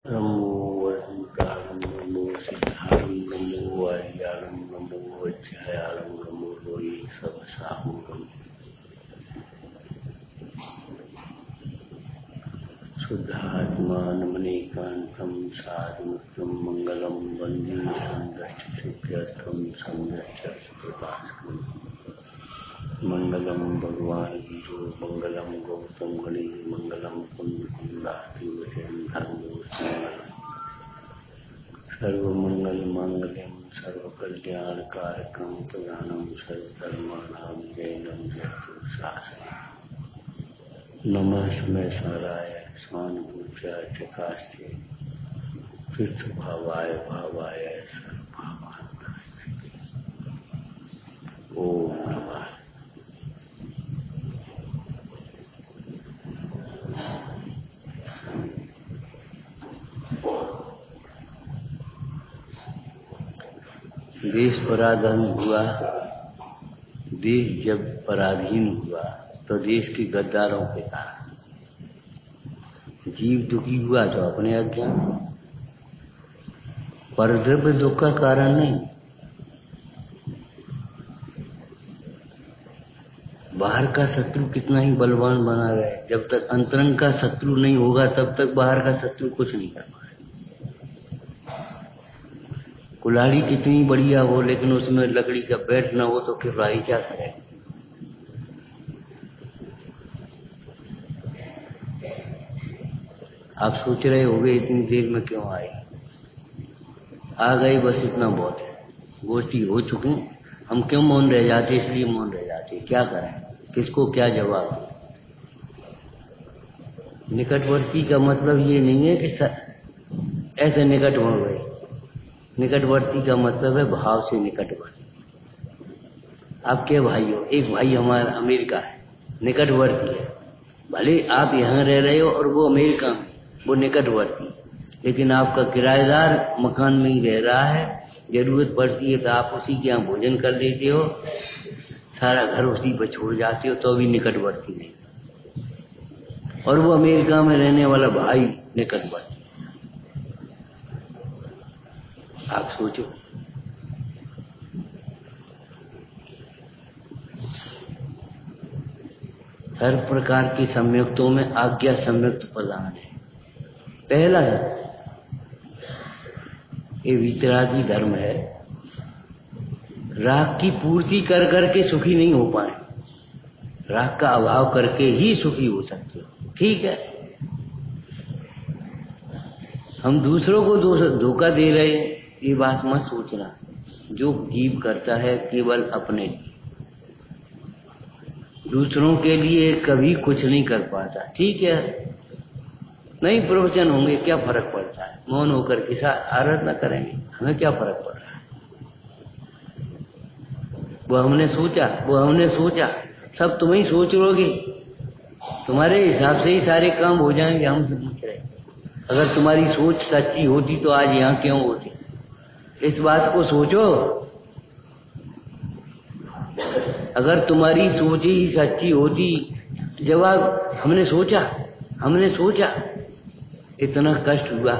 नमो वरदानं नमो सिद्धानं नमो वार्यानं नमो वज्रायानं नमो लोये सबसाहुरं शुद्धात्मानमनेकान्तं साधुमुक्तं मंगलं वन्दे संदर्शसिद्ध्यर्थं संदर्शकृपास्करम् मंगलम भगवान विष्णु मंगलम गौतम गणेश मंगलम कुंदातिवचन सर्वमंगल मांगल्यम सर्वकल्याण कारकम प्रधानम सर्वधर्माणां जयनं जयतु शासनम् नमस्मै साराय स्वानुभूत्या चकास्ते तीर्थभावाय भावाय सर्वभावात्मने ओम नमः। देश पराधीन हुआ, देश जब पराधीन हुआ तो देश के गद्दारों के कारण जीव दुखी हुआ तो अपने अज्ञान, परद्रव्य दुख का कारण नहीं। बाहर का शत्रु कितना ही बलवान बना रहे, जब तक अंतरंग का शत्रु नहीं होगा तब तक बाहर का शत्रु कुछ नहीं कर पाएगा। कुल्हाड़ी कितनी बढ़िया हो लेकिन उसमें लकड़ी का बैट न हो तो कुल्हाड़ी क्या करे। आप सोच रहे होंगे इतनी देर में क्यों आए, आ गई बस इतना बहुत है। गोष्ठी हो चुकी, हम क्यों मौन रह जाते, इसलिए मौन रह जाते। क्या करें, किसको क्या जवाब। निकटवर्ती का मतलब ये नहीं है कि ऐसे निकट हो गए। निकटवर्ती का मतलब है भाव से निकटवर्ती। आप क्या भाई हो, एक भाई हमारा अमेरिका है, निकटवर्ती है। भले आप यहाँ रह रहे हो और वो अमेरिका में, वो निकटवर्ती, लेकिन आपका किराएदार मकान में ही रह रहा है। जरूरत पड़ती है तो आप उसी के यहाँ भोजन कर लेते हो, सारा घर उसी पर छोड़ जाते हो, तो भी निकटवर्ती नहीं। और वो अमेरिका में रहने वाला भाई निकटवर्ती। आप सोचो, हर प्रकार के संयुक्तों में आज्ञा संयुक्त प्रधान है। पहला ये वितरागी धर्म है। राग की पूर्ति कर करके सुखी नहीं हो पाए, राग का अभाव करके ही सुखी हो सकते हो। ठीक है, हम दूसरों को धोखा दे रहे हैं, ये बात मत सोचना। जो जीव करता है केवल अपने लिए, दूसरों के लिए कभी कुछ नहीं कर पाता। ठीक है, नहीं प्रवचन होंगे, क्या फर्क पड़ता है। मौन होकर के साथ आराधना करेंगे, हमें क्या फर्क पड़ रहा है। वो हमने सोचा, सब तुम ही सोच लोगे, तुम्हारे हिसाब से ही सारे काम हो जाएंगे। हम समझ रहे, अगर तुम्हारी सोच सच्ची होती तो आज यहाँ क्यों होती। इस बात को सोचो, अगर तुम्हारी सोच ही सच्ची होती। जवाब हमने सोचा, इतना कष्ट हुआ।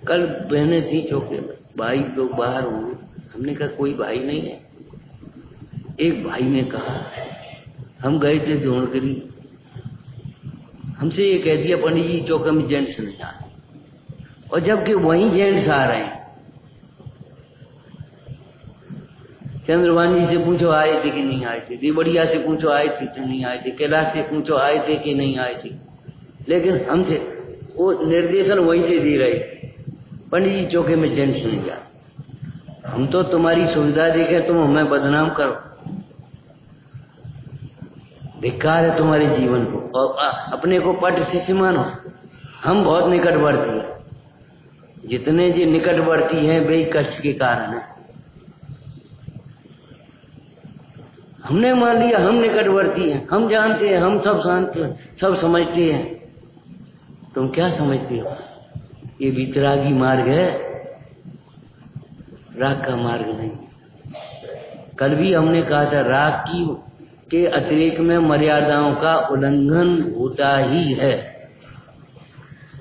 कल बहनें थी चौके में, भाई लोग बाहर होंगे। हमने कहा कोई भाई नहीं है। एक भाई ने कहा, हम गए थे धोणकरी, हमसे ये कह दिया पंडित जी चौके में जेंट्स नहीं आए, और जबकि वहीं जेंट्स आ रहे हैं। चंद्रवानी से पूछो आए थे कि नहीं आए थे, देवड़िया से पूछो आए थे कि नहीं आए थे, कैलाश से पूछो आए थे कि नहीं आए थे, लेकिन हमसे वो निर्देशन वहीं से दे रहे, पंडित जी चौके में जेंट्स नहीं आए। हम तो तुम्हारी सुविधा देखे तुम हमें बदनाम करो, धिक्कार है तुम्हारे जीवन को, और अपने को पट शिष्य मानो। हम बहुत निकटवर्ती हैं, जितने जी निकटवर्ती हैं वे कष्ट के कारण है। हमने मान लिया हम निकटवर्ती हैं, हम जानते हैं, हम सब जानते हैं, सब समझते हैं। तुम क्या समझते हो, ये वितरागी मार्ग है, राग का मार्ग नहीं। कल भी हमने कहा था, राग के अतिरेक में मर्यादाओं का उल्लंघन होता ही है।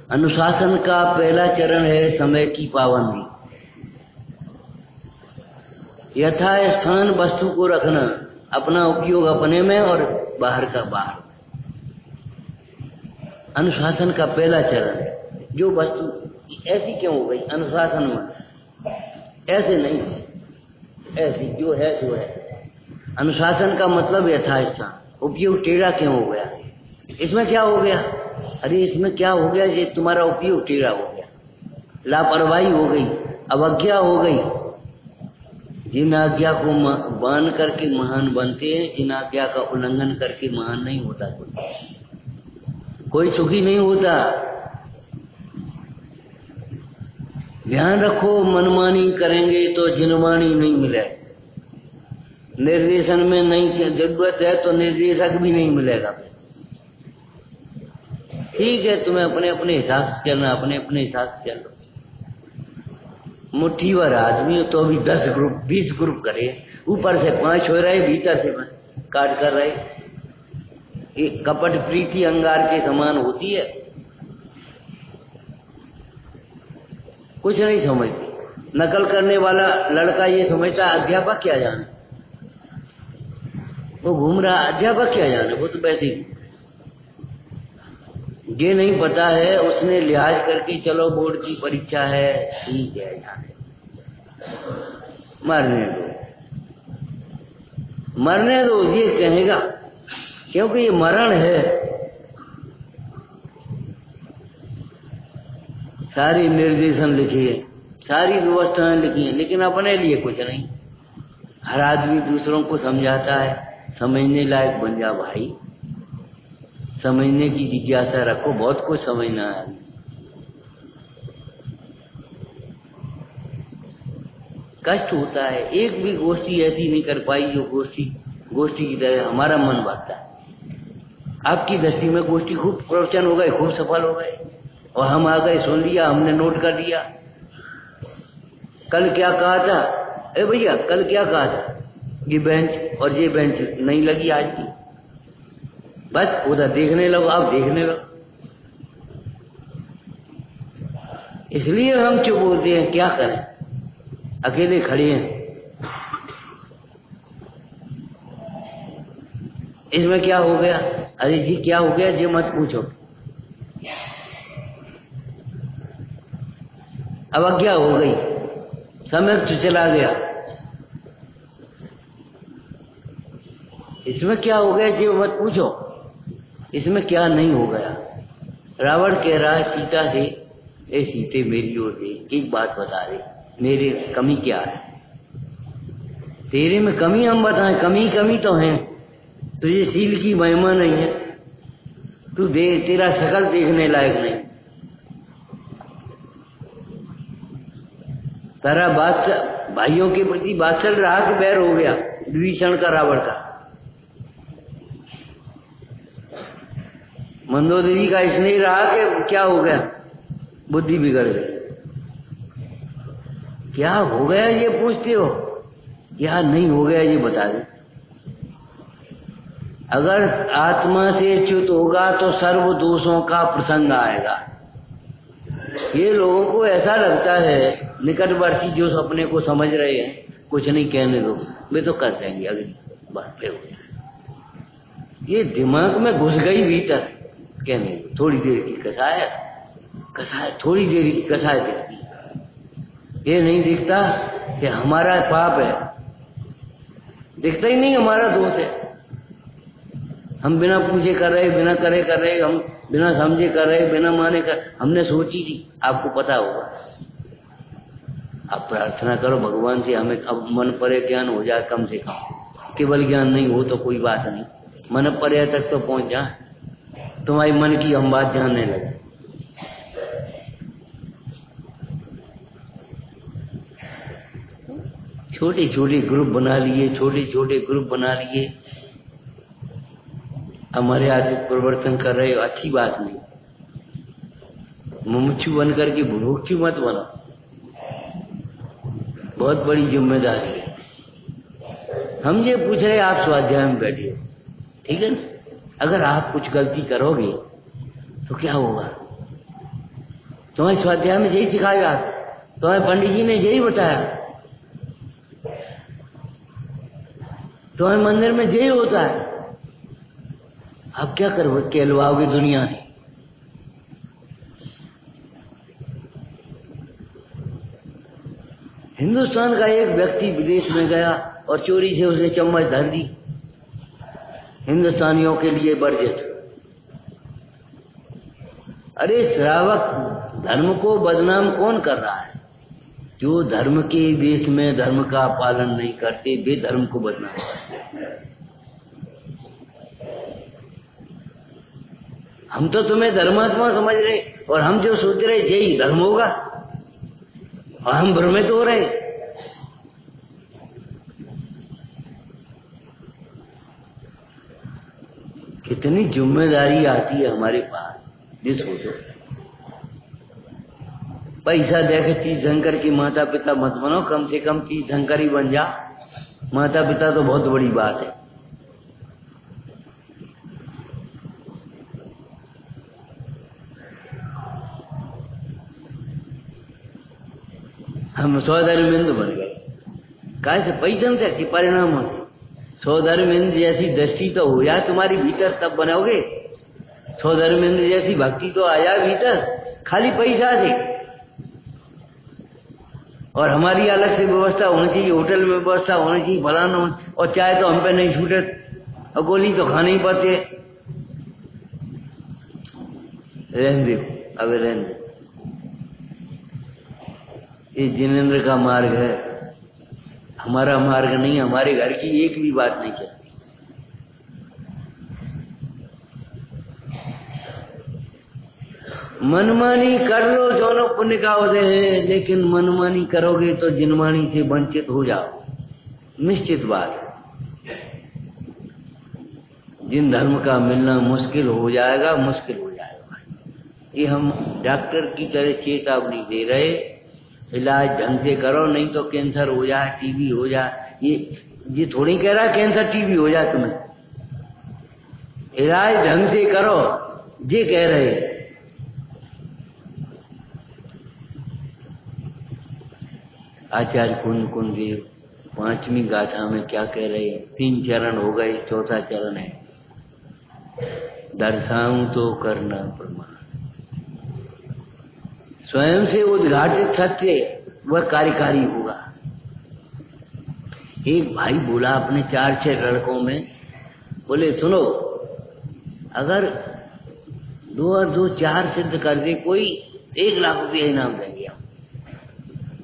अनुशासन का पहला चरण है समय की पाबंदी। यथा स्थान वस्तु को रखना, अपना उपयोग अपने में और बाहर का बाहर। अनुशासन का पहला चरण है। जो वस्तु ऐसी क्यों हो गई अनुशासन में, ऐसे नहीं, ऐसी जो है सो है। अनुशासन का मतलब यथास्थान, उपयोग टेढ़ा क्यों हो गया, इसमें क्या हो गया, अरे इसमें क्या हो गया, ये तुम्हारा उपयोग टेढ़ा हो गया, लापरवाही हो गई, अवज्ञा हो गई। जिन आज्ञा को बांध करके महान बनते हैं, जिन आज्ञा का उल्लंघन करके महान नहीं होता कोई सुखी नहीं होता। ध्यान रखो, मनमानी करेंगे तो जिनमानी नहीं मिले। निर्देशन में नहीं जरूरत है तो निर्देशक भी नहीं मिलेगा। ठीक है, तुम्हें अपने अपने हिसाब से चलना, अपने अपने हिसाब से चलो। मुट्ठी भर आदमी तो भी 10 ग्रुप 20 ग्रुप करे, ऊपर से 5 हो रहे, भीतर से काट कर रहे। एक कपट प्रीति अंगार के समान होती है, कुछ नहीं समझती। नकल करने वाला लड़का ये समझता अध्यापक क्या जाने, वो घूम रहा अध्यापक क्या जाने, वो तो वैसे ही। ये नहीं पता है, उसने लिहाज करके चलो बोर्ड की परीक्षा है, ठीक है जाने, मरने दो मरने दो, ये कहेगा, क्योंकि ये मरण है। सारी निर्देशन लिखी है, सारी व्यवस्थाएं लिखी हैं, लेकिन अपने लिए कुछ नहीं। हर आदमी दूसरों को समझाता है, समझने लायक बन जा भाई, समझने की जिज्ञासा रखो, बहुत कुछ समझना है। कष्ट होता है, एक भी गोष्ठी ऐसी नहीं कर पाई जो गोष्ठी की तरह हमारा मन भरता है। आपकी दृष्टि में गोष्ठी खूब प्रवचन हो गए, खूब सफल हो गए, और हम आ गए, सुन लिया, हमने नोट कर लिया। कल क्या कहा था, ए भैया कल क्या कहा था, ये बेंच और ये बेंच नहीं लगी आज की, बस उधर देखने लगो, आप देखने लगो। इसलिए हम चुप होते हैं, क्या करें, अकेले खड़े हैं। इसमें क्या हो गया, अरे जी क्या हो गया, जी मत पूछो। अवज्ञा हो गई, समय तो चला गया। इसमें क्या हो गया, जी मत पूछो। इसमें क्या नहीं हो गया। रावण कह रहा है सीता से, ए सीते मेरी ओर देख, एक बात बता दे, मेरी कमी क्या है, तेरे में कमी हम बताएं, कमी तो है, तुझे सील की महिमा नहीं है, तू दे, तेरा शकल देखने लायक नहीं, तेरा भाइयों के प्रति बात्सल्य रहा कि बैर हो गया विभीषण का रावण का। मंदोदरी का स्नेह रहा कि क्या हो गया, बुद्धि बिगड़ गई। क्या हो गया ये पूछते हो, क्या नहीं हो गया ये बता दे। अगर आत्मा से च्युत होगा तो सर्व दोषों का प्रसंग आएगा। ये लोगों को ऐसा लगता है, निकटवर्ती जो अपने को समझ रहे हैं, कुछ नहीं कहने दो, वे तो कर देंगे, अगली बात पे हो जाए। ये दिमाग में घुस गई भीतर, कहने दो, थोड़ी देर की कसाय थोड़ी देर की कसाय दिखती। ये नहीं दिखता कि हमारा पाप है, दिखता ही नहीं हमारा दोष है। हम बिना पूछे कर रहे, बिना करे कर रहे, हम बिना समझे कर रहे, बिना माने कर, हमने सोची थी, आपको पता होगा। आप प्रार्थना करो भगवान से, हमें अब मन परे ज्ञान हो जाए, कम से कम। केवल ज्ञान नहीं हो तो कोई बात नहीं, मन परे तक तो पहुंच जाए, तुम्हारी मन की हम बात जानने लगे। छोटे छोटे ग्रुप बना लिए, छोटे छोटे ग्रुप बना लिए, हमारे आदमी परिवर्तन कर रहे हो, अच्छी बात नहीं। मुमुक्षु बन करके बुभुक्षु मत बनो, बहुत बड़ी जिम्मेदारी है। हम ये पूछ रहे, आप स्वाध्याय में बैठे हो, ठीक है ना। अगर आप कुछ गलती करोगे तो क्या होगा, तुम्हें स्वाध्याय में यही सिखाया जाता, तुम्हें पंडित जी ने यही बताया, तुम्हें मंदिर में यही होता है। अब क्या करो, कहलवाओगे दुनिया से। हिंदुस्तान का एक व्यक्ति विदेश में गया और चोरी से उसने चम्मच धर दी, हिंदुस्तानियों के लिए वर्जित। अरे श्रावक, धर्म को बदनाम कौन कर रहा है? जो धर्म के देश में धर्म का पालन नहीं करते, वे धर्म को बदनाम करते। हम तो तुम्हें धर्मात्मा समझ रहे और हम जो सोच रहे यही धर्म होगा, और हम भ्रमित हो रहे। कितनी जिम्मेदारी आती है हमारे पास, ये सोचो। पैसा देके चीज धनकर की माता पिता मत बनो, कम से कम चीज धनकर ही बन जा। माता पिता तो बहुत बड़ी बात है। हम सौधर्मेंद्र बन गए, कैसे पैसन से कि परिणाम होते। सौधर्मेंद्र जैसी दृष्टि तो हो जाए तुम्हारी भीतर, तब बनोगे। सौधर्मेंद्र जैसी भक्ति तो आ जाए भीतर, खाली पैसा से। और हमारी अलग से व्यवस्था होनी चाहिए, होटल में व्यवस्था होनी चाहिए, फलाना, और चाय तो हम पे नहीं छूटे, और गोली तो खाने ही पड़ते। रहने दो, अब रहने दो। ये जिनेंद्र का मार्ग है, हमारा मार्ग नहीं। हमारे घर की एक भी बात नहीं चलती। मनमानी कर लो, दोनों पुण्य का उदय है, लेकिन मनमानी करोगे तो जिनमानी से वंचित हो जाओ, निश्चित बात है। जिन धर्म का मिलना मुश्किल हो जाएगा, मुश्किल हो जाएगा। ये हम डॉक्टर की तरह चेतावनी दे रहे, इलाज ढंग से करो, नहीं तो कैंसर हो जाए, टीबी हो जाए। ये थोड़ी कह रहा है कैंसर टीबी हो जाए तुम्हें, इलाज ढंग से करो, ये कह रहे। आचार्य कुंद कुंदेव 5वीं गाथा में क्या कह रहे हैं? 3 चरण हो गए, 4था चरण है, दर्शाऊं तो करना प्रमाण। स्वयं से उद्घाटित सत्य वह कार्यकारी होगा। एक भाई बोला अपने 4-6 लड़कों में, बोले सुनो, अगर 2 और 2 4 सिद्ध कर दे कोई, 1 लाख रुपया इनाम देंगे।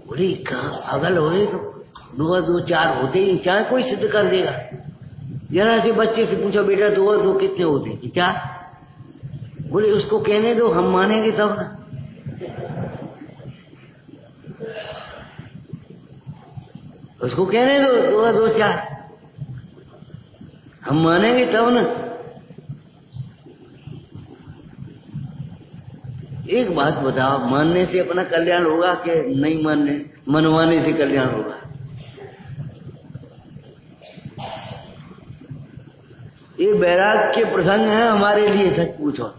बोले कहाँ पागल हो गए? तो 2 और 2 4 होते ही, चाहे कोई सिद्ध कर देगा। जरा से बच्चे से पूछो, बेटा 2 और 2 कितने होते हैं? 4। बोले उसको कहने दो, हम मानेंगे तब ना। उसको कहने दो 2 और 2 4, हम मानेंगे तब ना। एक बात बताओ, मानने से अपना कल्याण होगा कि नहीं मनवाने से कल्याण होगा? ये वैराग के प्रसंग है हमारे लिए, सच पूछो,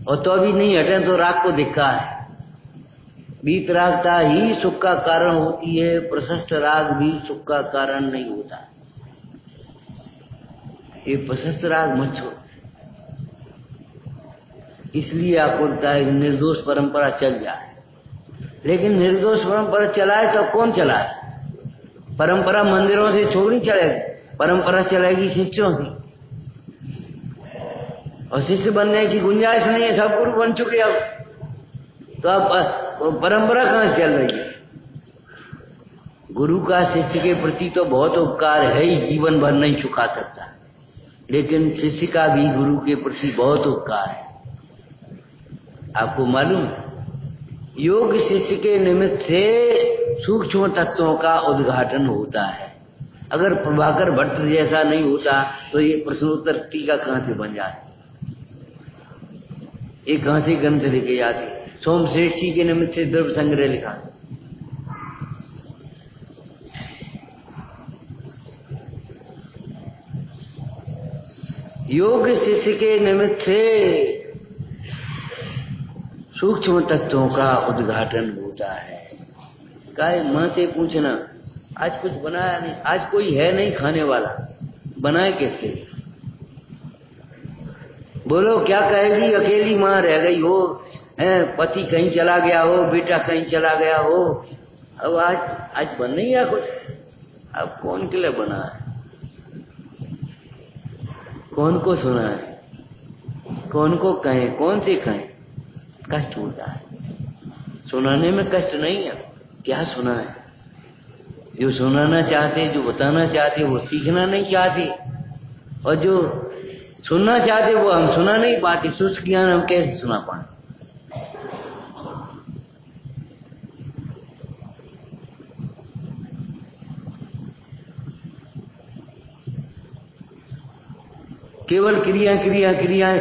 और तो अभी नहीं हटे तो राग को धिक्का है। वीतरागता ही सुख का कारण होती है, प्रशस्त राग भी सुख का कारण नहीं होता। ये प्रशस्त राग मत छोड़। इसलिए आकुलता है निर्दोष परंपरा चल जाए, लेकिन निर्दोष परंपरा चलाए तो कौन चलाए? परंपरा मंदिरों से छोड़नी चलेगी, परंपरा चलेगी शिष्यों से, और शिष्य बनने की गुंजाइश नहीं है, सब गुरु बन चुके अब, तो अब परंपरा कहां चल रही है? गुरु का शिष्य के प्रति तो बहुत उपकार है ही, जीवन भर नहीं चुका सकता, लेकिन शिष्य का भी गुरु के प्रति बहुत उपकार है। आपको मालूम, योग शिष्य के निमित्त से सूक्ष्म तत्वों का उद्घाटन होता है। अगर प्रभाकर भट्ट जैसा नहीं होता तो ये प्रश्नोत्तर टीका कहां से बन जाती, ये कहां से ग्रंथ लिखे जाते? सोमश्रेष्ठ जी के निमित्त से द्रव्य संग्रह लिखा। योग शिष्य के निमित्त से सूक्ष्म तत्वों का उद्घाटन होता है। काय माँ से पूछना, आज कुछ बनाया नहीं, आज कोई है नहीं खाने वाला, बनाए कैसे? बोलो क्या कहेगी? अकेली माँ रह गई हो, पति कहीं चला गया हो, बेटा कहीं चला गया हो, अब आज बन नहीं रहा कुछ। अब कौन के लिए बना है? कौन को सुना है? कौन को कहें? कौन से कहें? कष्ट होता है। सुनाने में कष्ट नहीं है, क्या सुना है? जो सुनाना चाहते, जो बताना चाहते, वो सीखना नहीं चाहते, और जो सुनना चाहते वो हम सुना नहीं पाते। शुष्क ज्ञान हम कैसे सुना पाए? केवल क्रिया क्रिया क्रियाएं,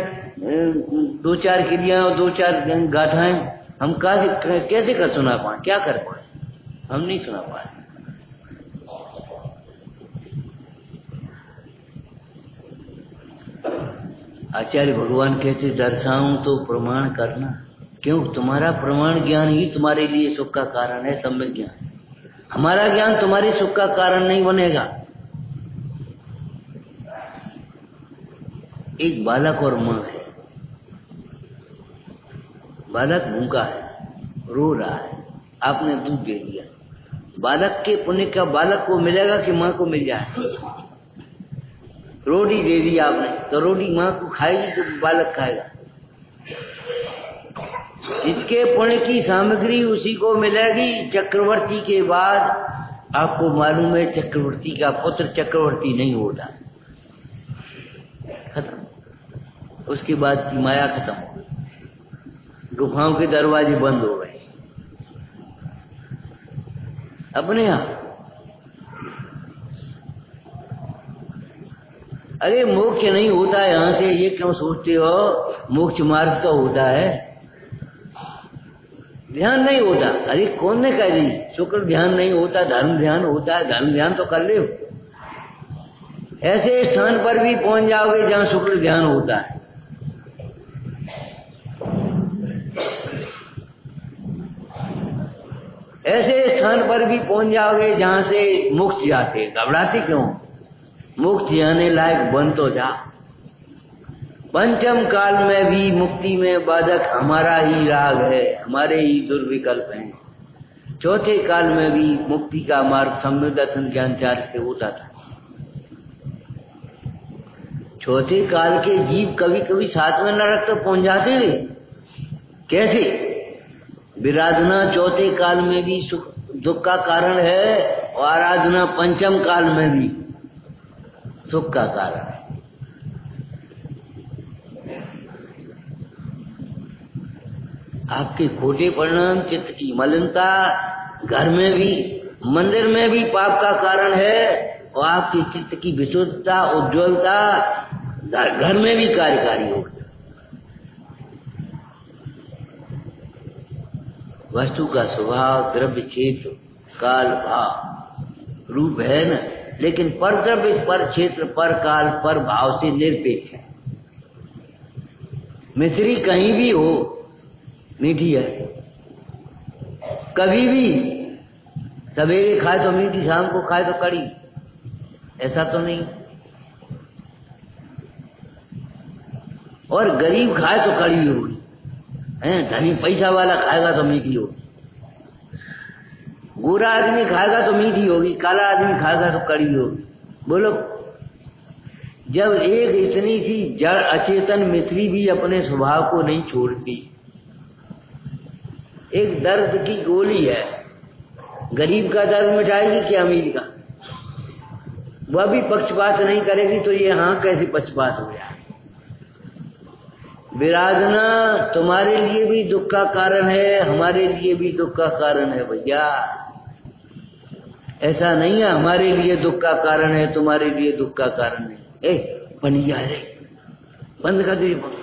दो चार क्रियाएं और दो चार गाथाएं हम कैसे कर सुना पाए? क्या कर पाए? हम नहीं सुना पाए। आचार्य भगवान कहते दर्शाऊं तो प्रमाण करना। क्यों? तुम्हारा प्रमाण ज्ञान ही तुम्हारे लिए सुख का कारण है, सम्यक ज्ञान। हमारा ज्ञान तुम्हारे सुख का कारण नहीं बनेगा। एक बालक और माँ है। बालक भूखा है, रो रहा है, आपने दूध दे दिया। बालक के पुण्य का बालक को मिलेगा कि माँ को मिल जाए? रोटी दे दी आपने, तो रोटी माँ को खाएगी तो बालक खाएगा। इसके पुण्य की सामग्री उसी को मिलेगी। चक्रवर्ती के बाद आपको मालूम है चक्रवर्ती का पुत्र चक्रवर्ती नहीं होता, खत्म। उसके बाद की माया खत्म हो गई, गुफाओं के दरवाजे बंद हो गए अपने आप। अरे मोक्ष नहीं होता है यहां से, ये क्यों सोचते हो? मोक्ष मार्ग तो होता है, ध्यान नहीं होता। अरे कौन ने कह दी शुक्र ध्यान नहीं होता? धर्म ध्यान होता है। धर्म ध्यान तो कर ले। ऐसे स्थान पर भी पहुंच जाओगे जहां शुक्र ध्यान होता है। ऐसे स्थान पर भी पहुंच जाओगे जहां से मोक्ष जाते। घबराते क्यों? मोक्ष जाने लायक बन तो जा। पंचम काल में भी मुक्ति में बाधक हमारा ही राग है, हमारे ही दुर्विकल्प हैं। चौथे काल में भी मुक्ति का मार्ग सम्यक दर्शन ज्ञानचार्य से होता था। चौथे काल के जीव कभी कभी सातवें नरक तक पहुंच जाते थे। कैसे? विराधना चौथे काल में भी दुख का कारण है, और आराधना पंचम काल में भी सुख का कारण है। आपके खोटे परिणाम, चित्त की मलिनता, घर में भी मंदिर में भी पाप का कारण है, और आपके चित्त की विशुद्धता, उज्ज्वलता घर में भी कार्यकारी हो। वस्तु का स्वभाव, द्रव्य, क्षेत्र, काल, भाव, रूप है न, लेकिन पर द्रव्य, पर क्षेत्र, पर काल, पर भाव से निरपेक्ष है। मिश्री कहीं भी हो मीठी है, कभी भी सवेरे खाए तो मीठी, शाम को खाए तो कड़ी, ऐसा तो नहीं। और गरीब खाए तो कड़ी होगी, धनी पैसा वाला खाएगा तो मीठी होगी। गोरा आदमी खाएगा तो मीठी होगी, काला आदमी खाएगा तो कड़ी होगी। बोलो, जब एक इतनी सी जड़ अचेतन मिश्री भी अपने स्वभाव को नहीं छोड़ती। एक दर्द की गोली है, गरीब का दर्द मिटाएगी कि अमीर का? वह भी पक्षपात नहीं करेगी, तो ये हाँ कैसे पक्षपात हो जाए? विराधना तुम्हारे लिए भी दुख का कारण है, हमारे लिए भी दुख का कारण है भैया। ऐसा नहीं है हमारे लिए दुख का कारण है, तुम्हारे लिए दुख का कारण है। पंडित जी आ रहे, बंद कर दीजिए।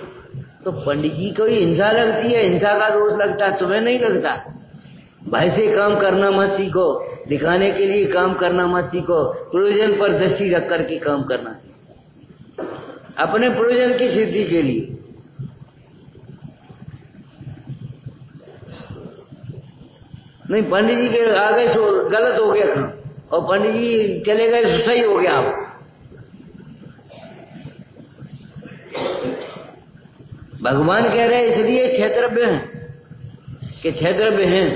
तो पंडित जी को ही हिंसा लगती है, हिंसा का दोष लगता है, तुम्हें नहीं लगता? भाई से काम करना मत सीखो, दिखाने के लिए काम करना मत सीखो, प्रयोजन पर दृष्टि रख करके काम करना, अपने प्रयोजन की सिद्धि के लिए। नहीं, पंडित जी के आगे गलत हो गया काम, और पंडित जी चले गए तो सही हो गया। आप भगवान कह रहे इसलिए क्षेत्रज्ञ हैं कि क्षेत्रज्ञ हैं।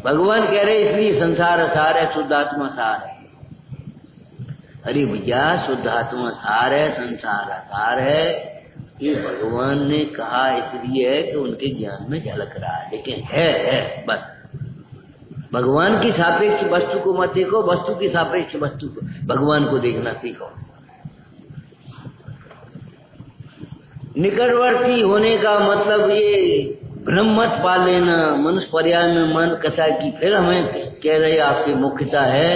भगवान कह रहे इसलिए संसार सार है, शुद्धात्मा सार है। अरे भैया, शुद्धात्मा सार है, संसार सार है, ये भगवान ने कहा इसलिए है कि उनके ज्ञान में झलक रहा है, लेकिन है बस। भगवान की सापेक्ष वस्तु को मत देखो, वस्तु की सापेक्ष वस्तु को, भगवान को देखना सीखो। निकटवर्ती होने का मतलब ये भ्रम मत पा लेना। मनुष्य पर्याय में मन कथा की फिर हमें कह रहे आपसे मुख्यता है,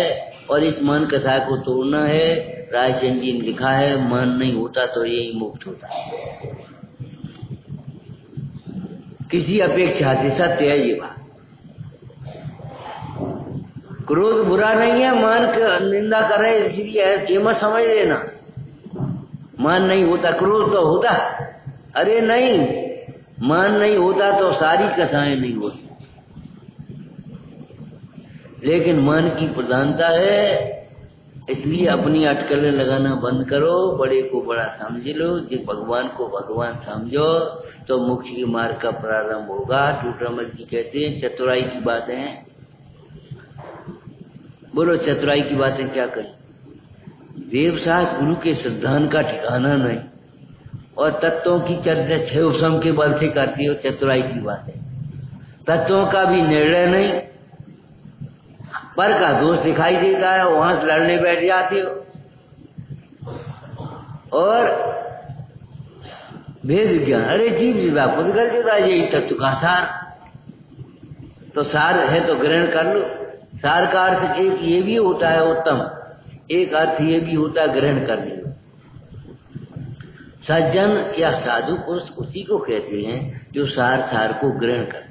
और इस मन कथा को तोड़ना है। रायचंद जी ने लिखा है, मन नहीं होता तो यही मुक्त होता है, किसी अपेक्षा से। सत्य है ये बात। क्रोध बुरा नहीं है, मान का निंदा कर रहे इसलिए ये मत समझ लेना मान नहीं होता, क्रोध तो होता। अरे नहीं, मान नहीं होता तो सारी कथाएं नहीं होती, लेकिन मन की प्रधानता है। इसलिए अपनी अटकलें लगाना बंद करो, बड़े को बड़ा समझ लो, जो भगवान को भगवान समझो तो मोक्ष के मार्ग का प्रारंभ होगा। टूटरामल जी कहते हैं चतुराई की बातें हैं। बोलो चतुराई की बातें क्या करें? देवशास्त्र गुरु के सिद्धांत का ठिकाना नहीं, और तत्वों की चर्चा छह सम के बल से करती हो। चतुराई की बातें, तत्वों का भी निर्णय नहीं, पर का दोष दिखाई देता है, वहां से लड़ने बैठ जाते हो। और भेद ज्ञान, अरे जीव जीवा खुद कर देता, यही तत्व का सार। तो सार है तो ग्रहण कर लो। सार का अर्थ एक ये भी होता है उत्तम, एक अर्थ ये भी होता है ग्रहण करने। सज्जन या साधु पुरुष उसी को कहते हैं जो सार को ग्रहण करते।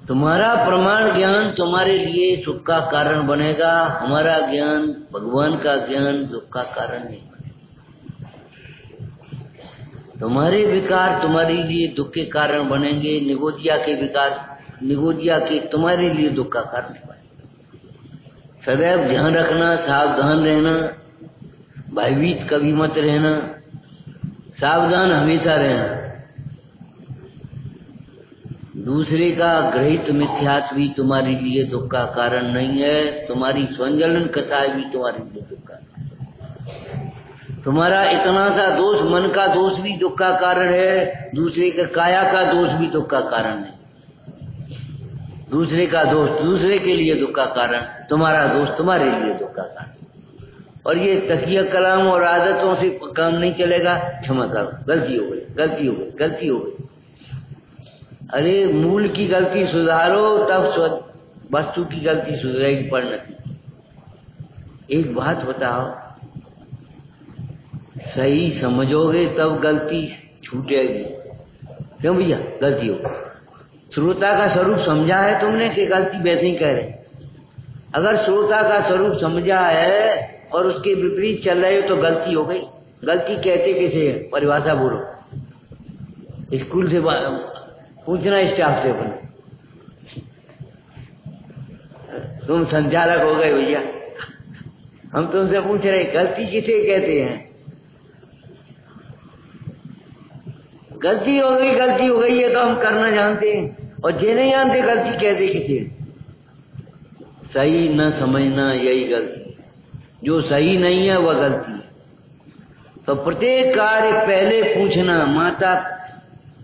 तुम्हारा प्रमाण ज्ञान तुम्हारे लिए सुख का कारण बनेगा, हमारा ज्ञान, भगवान का ज्ञान दुख का कारण नहीं बनेगा। तुम्हारे विकार तुम्हारे लिए दुख के कारण बनेंगे, निगोजिया के विकार, निगोजिया के तुम्हारे लिए दुख का कारण बनेगा। सदैव ध्यान रखना, सावधान रहना, भयभीत कभी मत रहना, सावधान हमेशा रहना। दूसरे का ग्रहित मिथ्यात्व भी तुम्हारे लिए दुख का कारण नहीं है, तुम्हारी स्वंजलन कथाएं भी तुम्हारे लिए दुख का कारण। तुम्हारा इतना सा दोष, मन का दोष भी दुख का कारण है, दूसरे का काया का दोष भी दुख का कारण है। दूसरे का दोष दूसरे के लिए दुख का कारण, तुम्हारा दोष तुम्हारे लिए दुख का कारण। और ये तकिया कलाम और आदतों से काम नहीं चलेगा। क्षमा करो, गलती हो गई, गलती हो गई, गलती हो गई। अरे मूल की गलती सुधारो, तब वस्तु की गलती सुधरेगी परिणति। एक बात बताओ, सही समझोगे तब गलती छूटेगी। क्यों भैया? गलती हो, श्रोता का स्वरूप समझा है तुमने कि गलती वैसे ही कह रहे? अगर श्रोता का स्वरूप समझा है और उसके विपरीत चल रहे हो तो गलती हो गई। गलती कहते किसे है? परिभाषा बोलो, स्कूल से पूछना, स्टाफ से बोलो। तुम संचालक हो गए भैया, हम तुमसे पूछ रहे गलती किसे कहते हैं? गलती हो गई, गलती हो गई है तो हम करना जानते हैं, और जे नहीं जानते गलती कहते किसे? सही न समझना, यही गलती। जो सही नहीं है वह गलती है। तो प्रत्येक कार्य पहले पूछना। माता,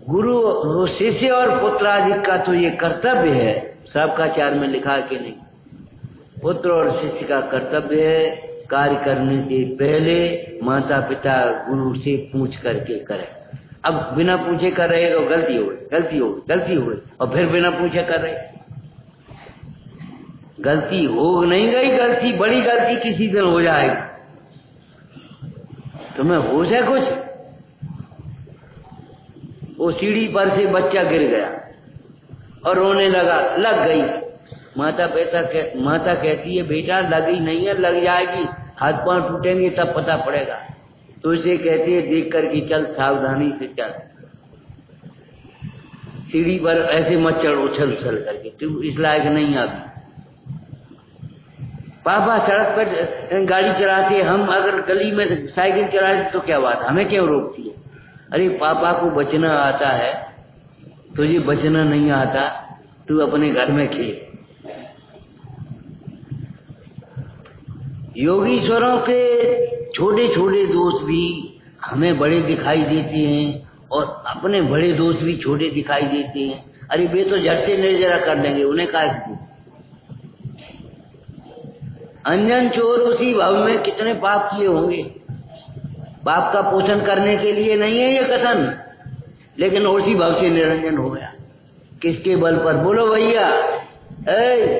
गुरु, शिष्य और पुत्र आदि का तो ये कर्तव्य है, सबका चार में लिखा है कि नहीं? पुत्र और शिष्य का कर्तव्य है कार्य करने से पहले माता पिता गुरु से पूछ करके करें। अब बिना पूछे कर रहे तो गलती हो गई, गलती हो गई, गलती हो गई, और फिर बिना पूछे कर रहे, गलती हो नहीं गई। गलती, बड़ी गलती किसी दिन हो जाएगी। तुम्हें होश है कुछ? वो सीढ़ी पर से बच्चा गिर गया और रोने लगा, लग गई। माता कहती है बेटा लगी नहीं है, लग जाएगी, हाथ पांव टूटेंगे तब पता पड़ेगा। तो इसे कहती है देख करके चल, सावधानी से चल, सीढ़ी पर ऐसे मत चढ़ उछल उछल करके, तू इस लायक नहीं अभी। पापा सड़क पर गाड़ी चलाते, हम अगर गली में साइकिल चलाते तो क्या बात, हमें क्यों रोकती है? अरे पापा को बचना आता है, तुझे बचना नहीं आता, तू अपने घर में खेल। योगीश्वरों के छोटे छोटे दोष भी हमें बड़े दिखाई देते हैं और अपने बड़े दोस्त भी छोटे दिखाई देते हैं। अरे वे तो झट से निर्जरा कर देंगे, उन्हें क्या? अंजन चोर उसी भाव में कितने पाप किए होंगे। पाप का पोषण करने के लिए नहीं है ये कथन, लेकिन उसी भाव से निरंजन हो गया। किसके बल पर? बोलो भैया,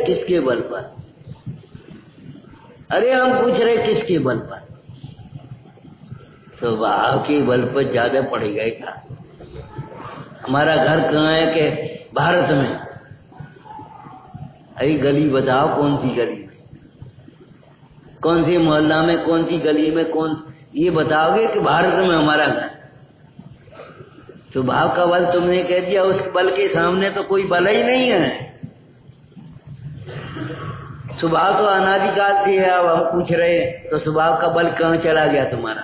किसके बल पर? अरे हम पूछ रहे किसके बल पर? स्वभाव के बल पर ज्यादा पड़ेगा ही था। हमारा घर कहाँ है कि भारत में? अरे गली बताओ, कौन सी गली में, कौन सी मोहल्ला में, कौन सी गली में, कौन, ये बताओगे कि भारत में हमारा घर? स्वभाव का बल तुमने कह दिया, उस बल के सामने तो कोई बल ही नहीं है। स्वभाव तो अनादिकाल से है, अब हम पूछ रहे तो स्वभाव का बल कहाँ चला गया तुम्हारा?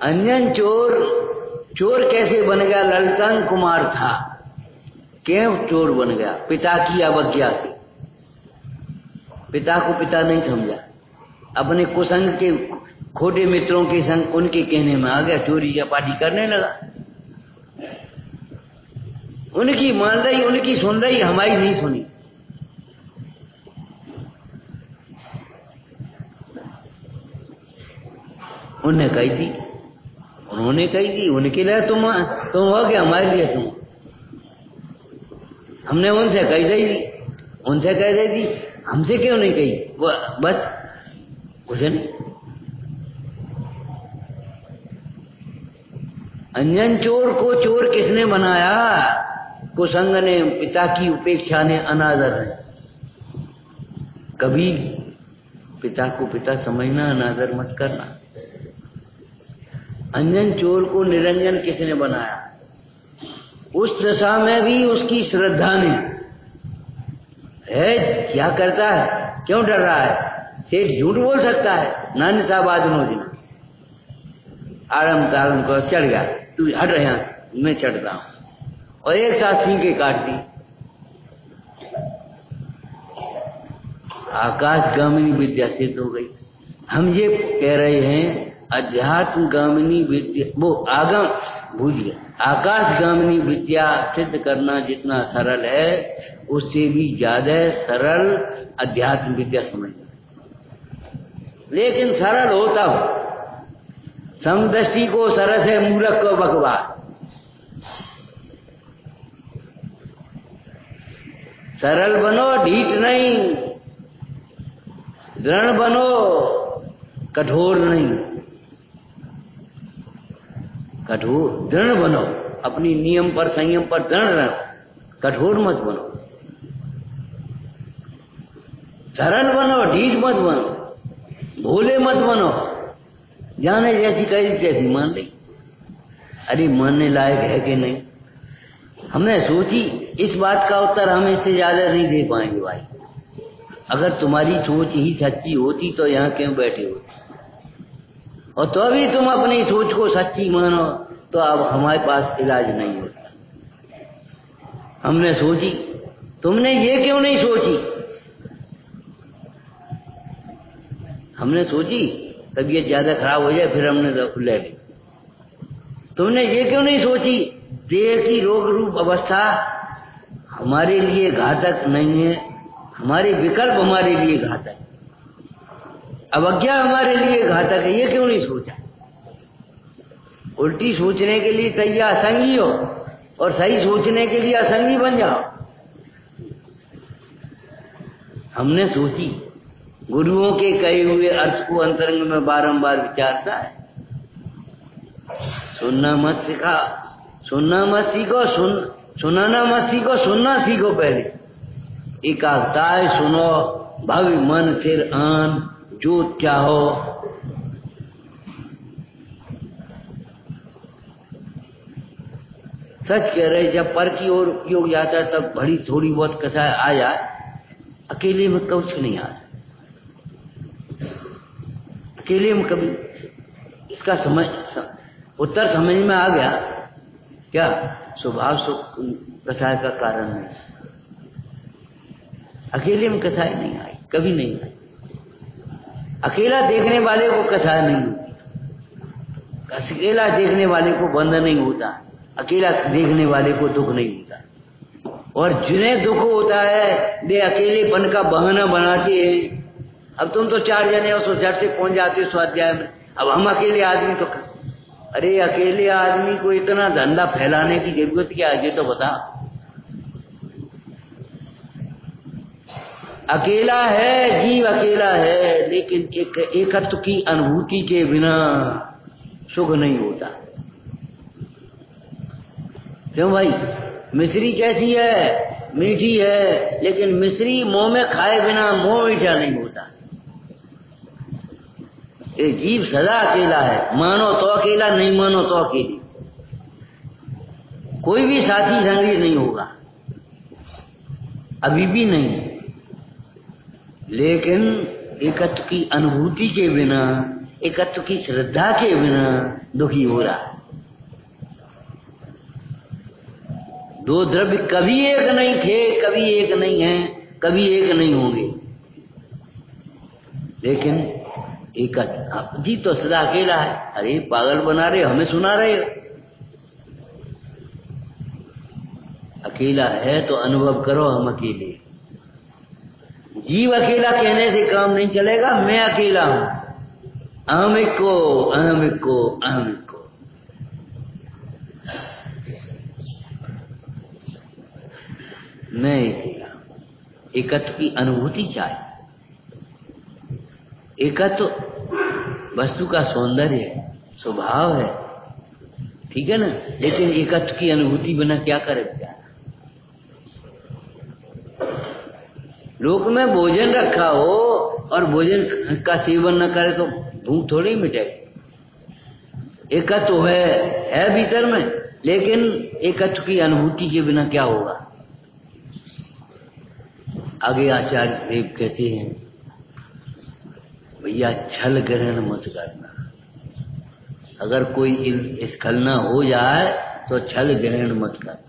अंजन चोर, चोर कैसे बन गया? ललितन कुमार था, क्यों चोर बन गया? पिता की अवज्ञा से। पिता को पिता नहीं समझा, अपने कुसंग के खोटे मित्रों के संग उनके कहने में आ गया, चोरी चपाटी करने लगा। उनकी मान रही, उनकी सुन रही, हमारी नहीं सुनी। उन्हें कही थी, उन्होंने कही थी, उनके लिए तुम हो गया, हमारे लिए तुम। हमने उनसे कही दी, उनसे कह दी थी, हमसे क्यों नहीं कही? बस कुछ नहीं। अंजन चोर को चोर किसने बनाया? कुसंग ने, पिता की उपेक्षा ने, अनादर ने। कभी पिता को पिता समझना, अनादर मत करना। अंजन चोर को निरंजन किसने बनाया? उस दशा में भी उसकी श्रद्धा ने। है क्या करता है, क्यों डर रहा है? सेठ झूठ बोल सकता है? नान्यता बादनो जी आरम तारम को चढ़ गया, तू हट रहे हैं, मैं चढ़ता हूं, और एक साथ सींगे काट दी। आकाशगामिनी विद्या सिद्ध हो गई। हम ये कह रहे हैं अध्यात्म गामिनी विद्या, वो आगम भूल गया। आकाशगामिनी विद्या सिद्ध करना जितना सरल है, उससे भी ज्यादा सरल अध्यात्म विद्या समझना। लेकिन सरल होता हो, समदृष्टि को सरस है, मूलक को बकवास। सरल बनो, ढीठ नहीं, दृढ़ बनो, कठोर नहीं। कठोर दृढ़ बनो, अपनी नियम पर, संयम पर दृढ़ रहो, कठोर मत बनो। सरल बनो, ढीठ मत बनो, भोले मत बनो। जाने जैसी कही तैसी मान ली। अरे मानने लायक है कि नहीं? हमने सोची, इस बात का उत्तर हम इससे ज्यादा नहीं दे पाएंगे भाई। अगर तुम्हारी सोच ही सच्ची होती तो यहाँ क्यों बैठे होते? और तो अभी तुम अपनी सोच को सच्ची मानो तो अब हमारे पास इलाज नहीं होता। हमने सोची, तुमने ये क्यों नहीं सोची? हमने सोची तबीयत ज्यादा खराब हो जाए, फिर हमने ले ली। तुमने ये क्यों नहीं सोची देह की रोग रूप अवस्था हमारे लिए घातक नहीं है, हमारे विकल्प हमारे लिए घातक, अवज्ञा हमारे लिए घातक है, ये क्यों नहीं सोचा? उल्टी सोचने के लिए तैयार असंगी हो और सही सोचने के लिए असंगी बन जाओ। हमने सोची, गुरुओं के कहे हुए अर्थ को अंतरंग में बारंबार विचारता है। सुनना मत सीखा, सुनना मत सीखो, सुनाना मत सीखो, सुनना सीखो पहले। एकाग्रताय सुनो, भव मन सिर आन, जो चाहो। सच कह रहे, जब पर की ओर उपयोग जाता है तब बड़ी थोड़ी बहुत कथा आ जाए, अकेले में कुछ नहीं आता। अकेले में कभी इसका उत्तर समझ में आ गया क्या? स्वभाव सुख कथा का कारण नहीं, अकेले में कथाएं नहीं आई, कभी नहीं आई। अकेला देखने वाले को कथा नहीं होती, अकेला देखने वाले को बंधन नहीं होता, अकेला देखने वाले को दुख नहीं होता। और जिन्हें दुख होता है वे अकेलेपन का बहाना बनाते हैं। अब तुम तो 4 जने हो, तो झट से पहुंच जाते हो स्वाध्याय में। अब हम अकेले आदमी तो, अरे अकेले आदमी को इतना धंधा फैलाने की जरूरत क्या है, ये तो बता। अकेला है, जीव अकेला है, लेकिन एकत्व की अनुभूति के बिना सुख नहीं होता। क्यों भाई? मिश्री कैसी है? मीठी है, लेकिन मिश्री मुंह में खाए बिना मुंह मीठा नहीं होता। ये जीव सदा अकेला है, मानो तो अकेला, नहीं मानो तो अकेली। कोई भी साथी संगी नहीं होगा, अभी भी नहीं। लेकिन एकत्व की अनुभूति के बिना, एकत्व की श्रद्धा के बिना दुखी हो रहा है। दो द्रव्य कभी एक नहीं थे, कभी एक नहीं है, कभी एक नहीं होंगे, लेकिन एकत्व। जी तो सदा अकेला है। अरे पागल बना रहे, हमें सुना रहे हो। अकेला है तो अनुभव करो, हम अकेले। जीव अकेला कहने से काम नहीं चलेगा। मैं अकेला हूं, अहम को, अहम को, अहम को। मैं अकेला। एकत्व की अनुभूति चाहिए। एकत्व वस्तु का सौंदर्य है, स्वभाव है, ठीक है ना। लेकिन एकत्व की अनुभूति बिना क्या करे बेचारा। लोक में भोजन रखा हो और भोजन का सेवन न करे तो भूख थोड़ी मिटेगी। एकत्व है भीतर में, लेकिन एकत्व की अनुभूति के बिना क्या होगा। आगे आचार्य देव कहते हैं, भैया छल ग्रहण मत करना। अगर कोई स्खलना हो जाए तो छल ग्रहण मत करना।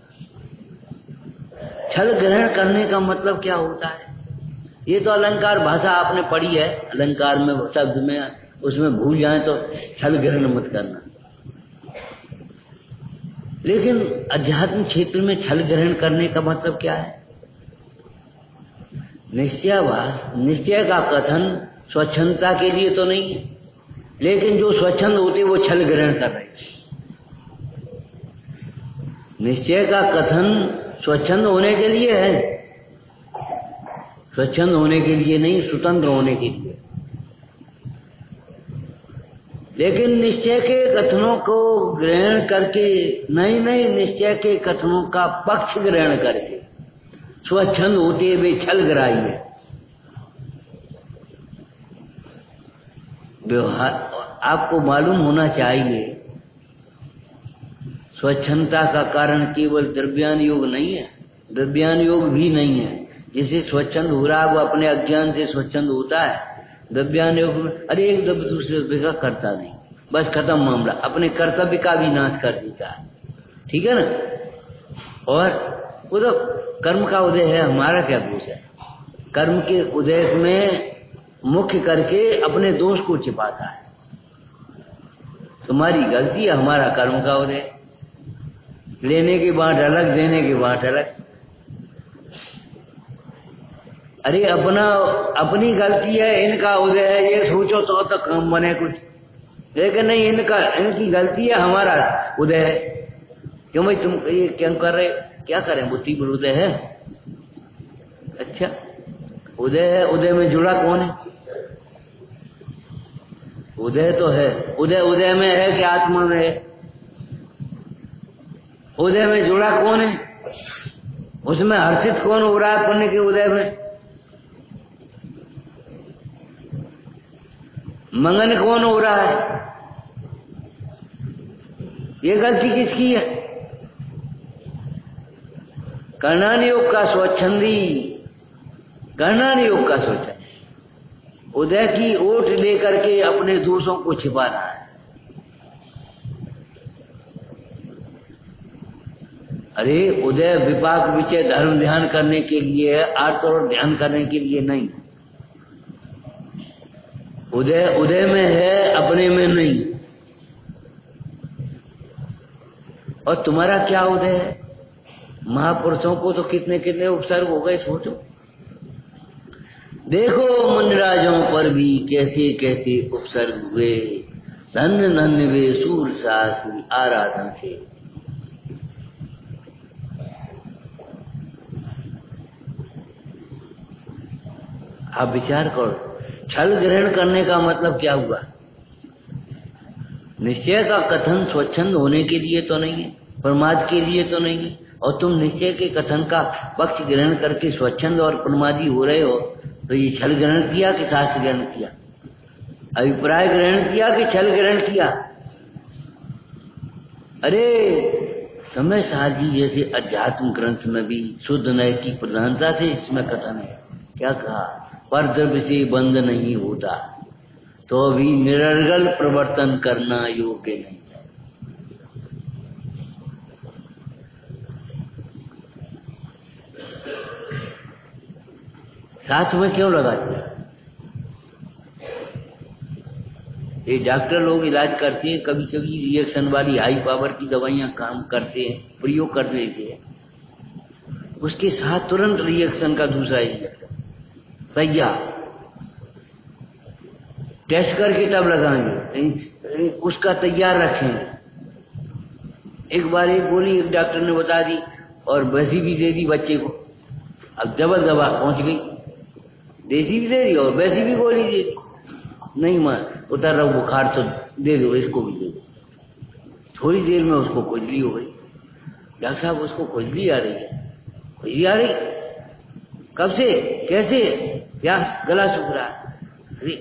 छल ग्रहण करने का मतलब क्या होता है? ये तो अलंकार भाषा आपने पढ़ी है, अलंकार में शब्द में उसमें भूल जाए तो छल ग्रहण मत करना। लेकिन अध्यात्म क्षेत्र में छल ग्रहण करने का मतलब क्या है? निश्चय का कथन स्वच्छंदता के लिए तो नहीं है, लेकिन जो स्वच्छंद होते वो छल ग्रहण कर रहे हैं। निश्चय का कथन स्वच्छंद होने के लिए है, स्वच्छंद होने के लिए नहीं, स्वतंत्र होने के लिए। लेकिन निश्चय के कथनों को ग्रहण करके नहीं, निश्चय के कथनों का पक्ष ग्रहण करके स्वच्छंद होते वे छल ग्राही है। व्यवहार आपको मालूम होना चाहिए, स्वच्छंदता का कारण केवल द्रव्यान योग नहीं है, द्रव्यान योग भी नहीं है। जिसे स्वच्छंद हो रहा है वो अपने अज्ञान से स्वच्छंद होता है। द्रव्यान योग में अरे एक द्रव्य दूसरे द्रव्य का करता नहीं, बस खत्म मामला, अपने कर्तव्य का भी नाश कर देता है, ठीक है ना। और वो तो कर्म का उदय है, हमारा क्या दोष है? कर्म के उदय में मुख्य करके अपने दोष को छिपाता है। तुम्हारी गलती है, हमारा कर्म का उदय। लेने की बात अलग, देने की बात अलग। अरे अपनी गलती है, इनका उदय है, ये सोचो तो काम बने कुछ। लेकिन नहीं, इनकी गलती है, हमारा उदय है। क्यों भाई तुम ये क्या कर रहे? क्या करें? बुद्धि पर उदय है। अच्छा उदय है, उदय में जुड़ा कौन है? उदय तो है, उदय में है कि आत्मा में है? उदय में जुड़ा कौन है? उसमें हर्षित कौन हो रहा है पुण्य के उदय में? मंगन कौन हो रहा है? ये गलती किसकी है? कर्णान योग का स्वच्छंदी, कर्णान योग का स्वच्छंदी उदय की ओट लेकर के अपने दोषों को छिपा रहा है। अरे उदय विपाक विचय धर्म ध्यान करने के लिए है, आर्त और ध्यान करने के लिए नहीं। उदय उदय में है, अपने में नहीं। और तुम्हारा क्या उदय है? महापुरुषों को तो कितने कितने उपसर्ग हो गए, सोचो। देखो मुनिराजों पर भी कैसे कैसे उपसर्ग हुए। धन्य धन्य वे सूर साहसी आराधन से। आप विचार करो, छल ग्रहण करने का मतलब क्या हुआ? निश्चय का कथन स्वच्छंद होने के लिए तो नहीं है, प्रमाद के लिए तो नहीं है। और तुम निश्चय के कथन का पक्ष ग्रहण करके स्वच्छंद और प्रमादी हो रहे हो, तो ये छल ग्रहण किया कि शास्त्र ग्रहण किया? अभिप्राय ग्रहण किया कि छल ग्रहण किया? अरे समय सार जी जैसे अध्यात्म ग्रंथ में भी शुद्ध नय की प्रधानता से इसमें कथन है। क्या कहा? पर द्रव्य से बंध नहीं होता तो भी निरर्गल प्रवर्तन करना योग्य नहीं। साथ में क्यों लगाते हैं? ये डॉक्टर लोग इलाज करते हैं, कभी कभी रिएक्शन वाली हाई पावर की दवाइयां काम करते हैं, प्रयोग कर लेते हैं, उसके साथ तुरंत रिएक्शन का दूसरा इंजेक्शन तैयार, टेस्ट करके तब लगाएंगे, उसका तैयार रखेंगे। एक बार एक गोली एक डॉक्टर ने बता दी और वैसी भी दे दी बच्चे को। अब डबल दवा पहुंच गई, देसी भी दे दी और वैसी भी गोली दे दी। नहीं मान उतर रहा बुखार तो दे दो, इसको भी दे दो। थोड़ी देर में उसको खुजली हो गई। डॉक्टर साहब उसको खुजली आ रही है। खुजली आ रही? कब से? कैसे? क्या? गला सूख रहा है। अरे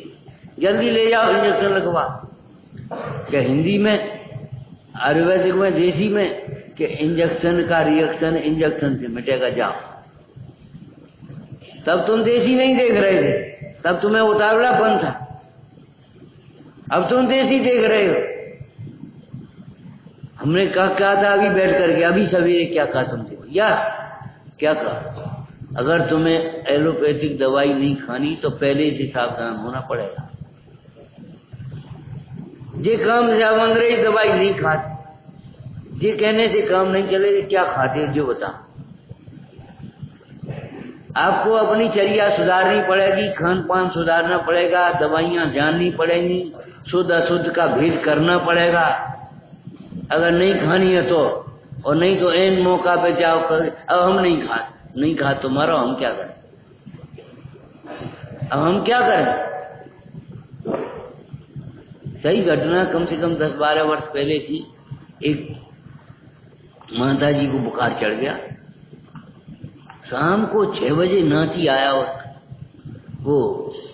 जल्दी ले जाओ इंजेक्शन लगवा। क्या हिंदी में, आयुर्वेदिक में, देसी में कि इंजेक्शन का रिएक्शन इंजेक्शन से मिटेगा, जाओ। तब तुम देसी नहीं देख रहे थे, तब तुम्हें उतावलापन था। अब तुम देसी देख रहे हो। हमने क्या था अभी बैठ करके, अभी सवेरे क्या कहा तुमसे? या क्या कहा? अगर तुम्हें एलोपैथिक दवाई नहीं खानी तो पहले से सावधान होना पड़ेगा। ये काम से अब अंग्रेज दवाई नहीं खाते, ये कहने से काम नहीं चलेगा। क्या खाते जो बता? आपको अपनी चर्या सुधारनी पड़ेगी, खान पान सुधारना पड़ेगा, दवाइयां जाननी पड़ेंगी, शुद्ध अशुद्ध का भेद करना पड़ेगा। अगर नहीं खानी है तो, और नहीं तो एन मौका पे जाओ कर अब हम नहीं खा तो मारो, हम क्या करें? अब हम क्या करें? सही घटना कम से कम 10-12 वर्ष पहले थी। एक माता जी को बुखार चढ़ गया, शाम को 6 बजे नाती आया वो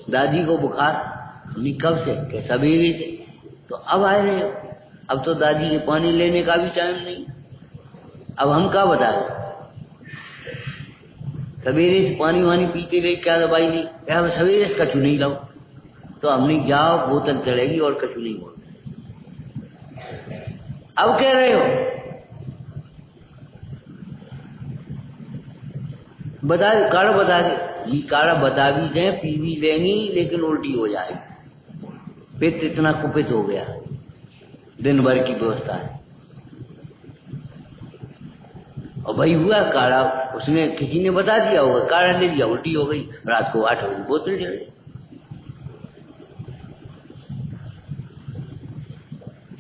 दादी को बुखार। हमने कब से? क्या सवेरे से? तो अब आए रहे हो। अब तो दादी के पानी लेने का भी टाइम नहीं। अब हम क्या बताएं? सवेरे से पानी वानी पीते रहे, क्या दवाई नहीं, क्या सवेरे से कछु नहीं लाओ। तो हमने जाओ बोतल चढ़ेगी और कछु नहीं बोल। अब कह रहे हो बता दे, काढ़ा बता दे। ये काढ़ा बता भी दें, पी भी लेंगी, लेकिन उल्टी हो जाएगी। पित्त इतना कुपित हो गया, दिन भर की व्यवस्था है। और भाई हुआ काढ़ा, उसने किसी ने बता दिया होगा, काढ़ा ले लिया, उल्टी हो गई। रात को 8 बजे बोतल चल गई।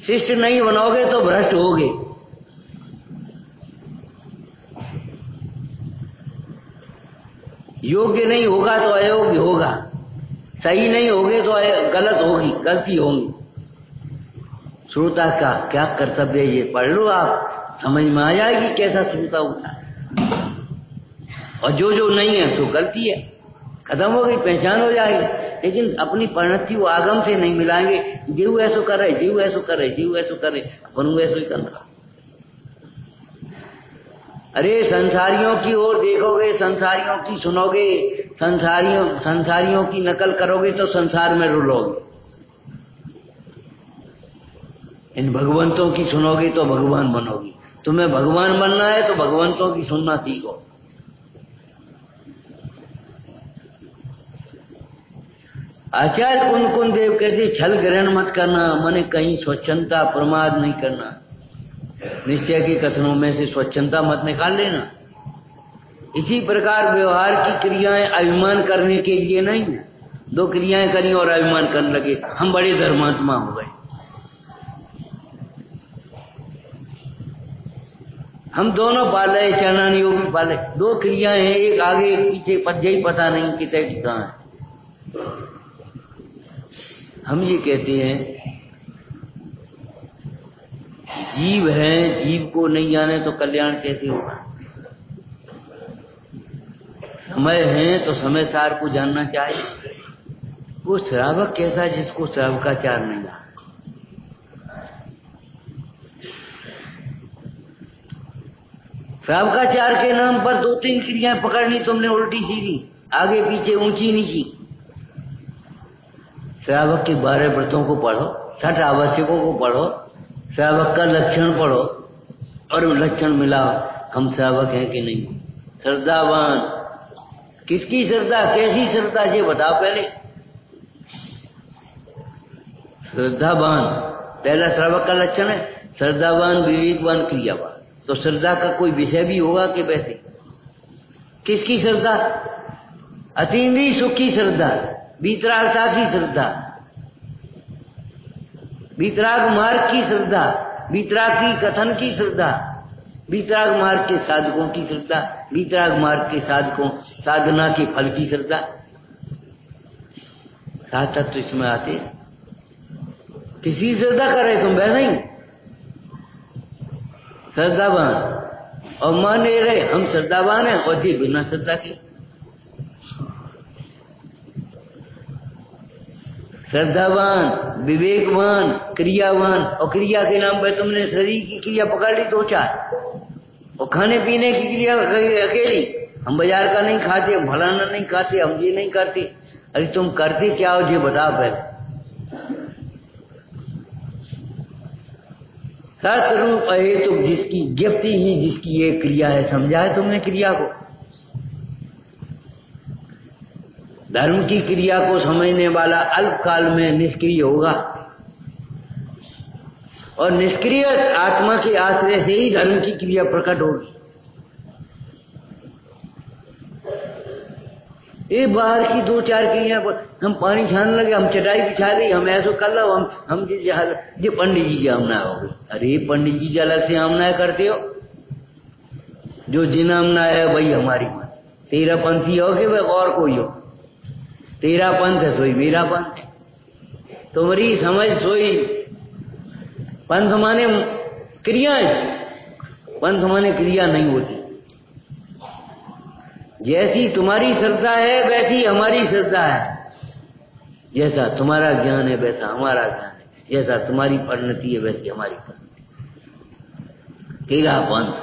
शिष्ट नहीं बनोगे तो भ्रष्ट होगे। योग्य नहीं होगा तो अयोग्य होगा, सही नहीं होगे तो गलत होगी, गलती होगी। श्रोता का क्या कर्तव्य है ये पढ़ लो, आप समझ में आ जाएगी कैसा श्रोता होता है। और जो जो नहीं है तो गलती है, खत्म हो गई, पहचान हो जाएगी। लेकिन अपनी परिणति वो आगम से नहीं मिलाएंगे। जीव ऐसो करे, जीव ऐसो करे, जीव ऐसो करे, अपन ऐसो ही करना। अरे संसारियों की ओर देखोगे, संसारियों की सुनोगे, संसारियों की नकल करोगे तो संसार में रुलोगे। इन भगवंतों की सुनोगे तो भगवान बनोगे। तुम्हें भगवान बनना है तो भगवंतों की सुनना सीखो। आचार्य कुंद देव कहते छल ग्रहण मत करना, माने कहीं स्वच्छंदता प्रमाद नहीं करना। निश्चय के कथनों में से स्वच्छंदता मत निकाल लेना। इसी प्रकार व्यवहार की क्रियाएं अभिमान करने के लिए नहीं। दो क्रियाएं करी और अभिमान करने लगे, हम बड़े धर्मात्मा हो गए, हम दोनों पाले, चरण योगी पाले। दो क्रियाएं हैं, एक आगे एक पीछे, पद्य ही पता नहीं कितने कहाँ है। हम ये कहते हैं जीव है, जीव को नहीं जाने तो कल्याण कैसे होगा। समय है तो समय सार को जानना चाहिए। वो श्रावक कैसा जिसको श्रावकाचार नहीं आता। श्रावकाचार के नाम पर दो तीन क्रियाएं पकड़नी तुमने उल्टी सीधी, आगे पीछे, ऊंची नीची। श्रावक के 12 व्रतों को पढ़ो, 6 आवश्यकों को पढ़ो, श्रावक का लक्षण पढ़ो और लक्षण मिलाओ, हम श्रावक हैं कि नहीं। श्रद्धावान, किसकी श्रद्धा, कैसी श्रद्धा, ये बताओ पहले। श्रद्धावान पहला श्रावक का लक्षण है। श्रद्धावान, विवेकवान, क्रियावान। तो श्रद्धा का कोई विषय भी होगा कि वैसे किसकी श्रद्धा? अतीन्द्रिय सुख की श्रद्धा, वीतरागता की श्रद्धा, वीतराग मार्ग की श्रद्धा, वीतराग की कथन की श्रद्धा, वीतराग मार्ग के साधकों की श्रद्धा, वीतराग मार्ग के साधकों साधना के फल की श्रद्धा। 7 तत्व इसमें आते। किसी श्रद्धा कर रहे तुम वैसा ही श्रद्धावान, और मान नहीं रहे हम श्रद्धावान हैं और ये बिना श्रद्धा के। श्रद्धावान, विवेकवान, क्रियावान। और क्रिया के नाम पर तुमने शरीर की क्रिया पकड़ ली 2-4, और खाने पीने की क्रिया अकेली। हम बाजार का नहीं खाते, हम फलाना नहीं खाते, हम ये नहीं करते। अरे तुम करते क्या हो ये बताओ पहले। सतरूप अहेतुक जिसकी ज्ञप्ति ही जिसकी ये क्रिया है, समझा है तुमने क्रिया को। धर्म की क्रिया को समझने वाला अल्प काल में निष्क्रिय होगा, और निष्क्रिय आत्मा के आश्रय से ही धर्म की क्रिया प्रकट होगी। ये बाहर की 2-4 क्रिया, हम पानी छानने लगे, हम चटाई बिछा रही, हम ऐसा कर लो, हम ये पंडित जी की आमना हो गई। अरे पंडित जी की अलग से आमना करते हो, जो जिन आमना है वही हमारी मन। तेरा पंथी हो कि वह और कोई हो, तेरा पंथ है सोई मेरा पंथ, तुम्हारी समझ सोई। पंथ माने क्रियाएं, पंथ माने क्रिया नहीं होती। जैसी तुम्हारी श्रद्धा है वैसी हमारी श्रद्धा है, जैसा तुम्हारा ज्ञान है वैसा हमारा ज्ञान है, जैसा तुम्हारी परिणति है वैसी हमारी परिणति। तेरा पंथ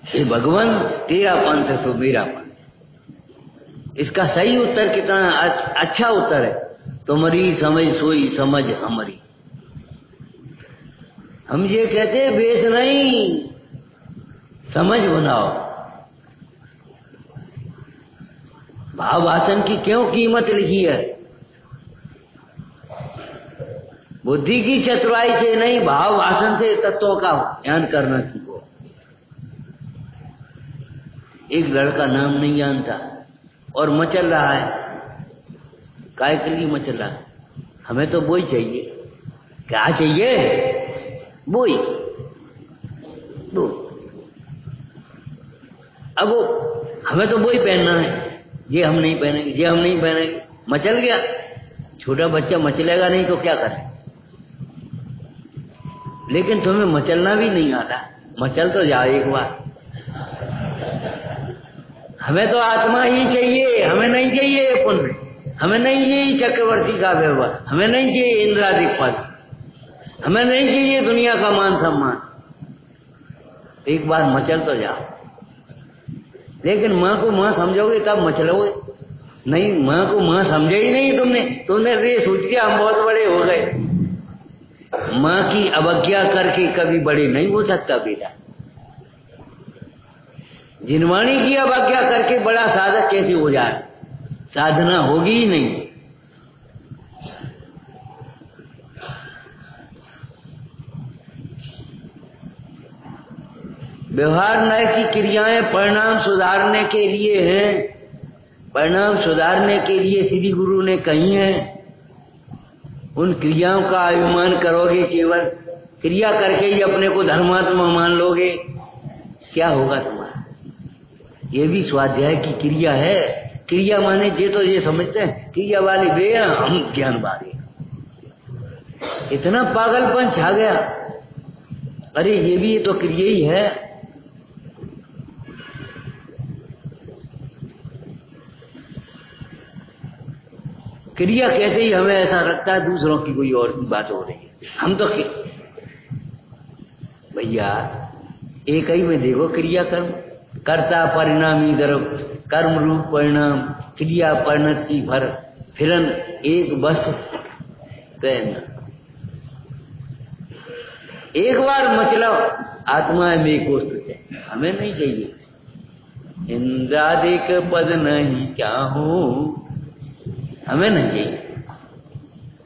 हे भगवान, तेरा पंथ है तो मेरा पंथ। इसका सही उत्तर कितना अच्छा उत्तर है, तुम्हारी समझ सोई समझ हमारी। हम ये कहते बेच नहीं, समझ बनाओ। भाव वासन की क्यों कीमत लिखी है? बुद्धि की चतुराई से नहीं, भाव वासन से तत्वों का ज्ञान करना सीखो। एक लड़का नाम नहीं जानता और मचल रहा है, काय के लिए मचल रहा है? हमें तो बोई चाहिए। क्या चाहिए? बोई। दो। अब हमें तो बोई पहनना है, ये हम नहीं पहनेंगे, ये हम नहीं पहनेंगे। मचल गया, छोटा बच्चा मचलेगा नहीं तो क्या करे। लेकिन तुम्हें मचलना भी नहीं आता, मचल तो जाओ एक बार। हमें तो आत्मा ही चाहिए, हमें नहीं चाहिए पुण्य, हमें नहीं चाहिए चक्रवर्ती का व्यवहार, हमें नहीं चाहिए इंद्रादिक पद, हमें नहीं चाहिए दुनिया का मान सम्मान। एक बार मचल तो जाओ। लेकिन माँ को माँ समझोगे तब मचलोगे, नहीं माँ को माँ समझे ही नहीं तुमने ये सोच के हम बहुत बड़े हो गए। माँ की अवज्ञा करके कभी बड़े नहीं हो सकता बेटा। जिनवाणी की अवज्ञा करके बड़ा साधक कैसे हो जाए? साधना होगी ही नहीं। व्यवहार नय की क्रियाएं परिणाम सुधारने के लिए हैं, परिणाम सुधारने के लिए श्री गुरु ने कही है। उन क्रियाओं का अभिमान करोगे, केवल क्रिया करके ही अपने को धर्मात्मा मान लोगे, क्या होगा तुम्हारा? ये भी स्वाध्याय की क्रिया है। क्रिया माने ये तो ये समझते हैं क्रिया वाले वे हम ज्ञान वाले। इतना पागलपन छा गया। अरे ये भी तो क्रिया ही है। क्रिया कहते ही हमें ऐसा लगता है दूसरों की कोई और की बात हो रही है। हम तो भैया एक ही में देखो, क्रिया कर्म कर्ता परिणामी कर्म रूप परिणाम, क्रिया परिणति भर फिरन एक वस्तु पहनना। एक बार मचलो आत्मा में कोष्ठ है, हमें नहीं चाहिए इंद्रादिक पद नहीं चाहूं, हमें नहीं चाहिए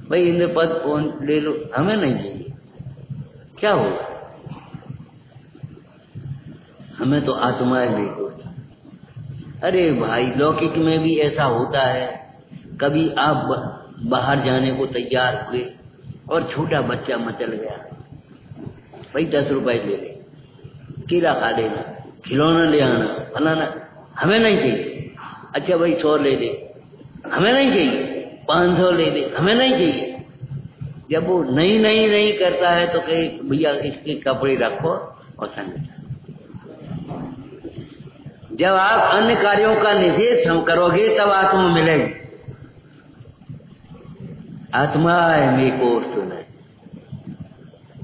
भाई इंद्र पद कौन ले लो, हमें नहीं चाहिए। क्या होगा? हमें तो आत्मा में कोष्ठ। अरे भाई लौकिक में भी ऐसा होता है। कभी आप बाहर जाने को तैयार हुए और छोटा बच्चा मचल गया, भाई 10 रुपए ले ले, केला खा लेना, खिलौना ले आना, फलाना, हमें नहीं चाहिए। अच्छा भाई 100 ले ले, हमें नहीं चाहिए। 500 ले ले, हमें नहीं चाहिए। जब वो नहीं करता है तो कहे भैया इसके कपड़े रखो और संग। जब आप अन्य कार्यों का निषेध करोगे तब आत्मा मिलेगी। आत्मा में कोष्ठ नहीं।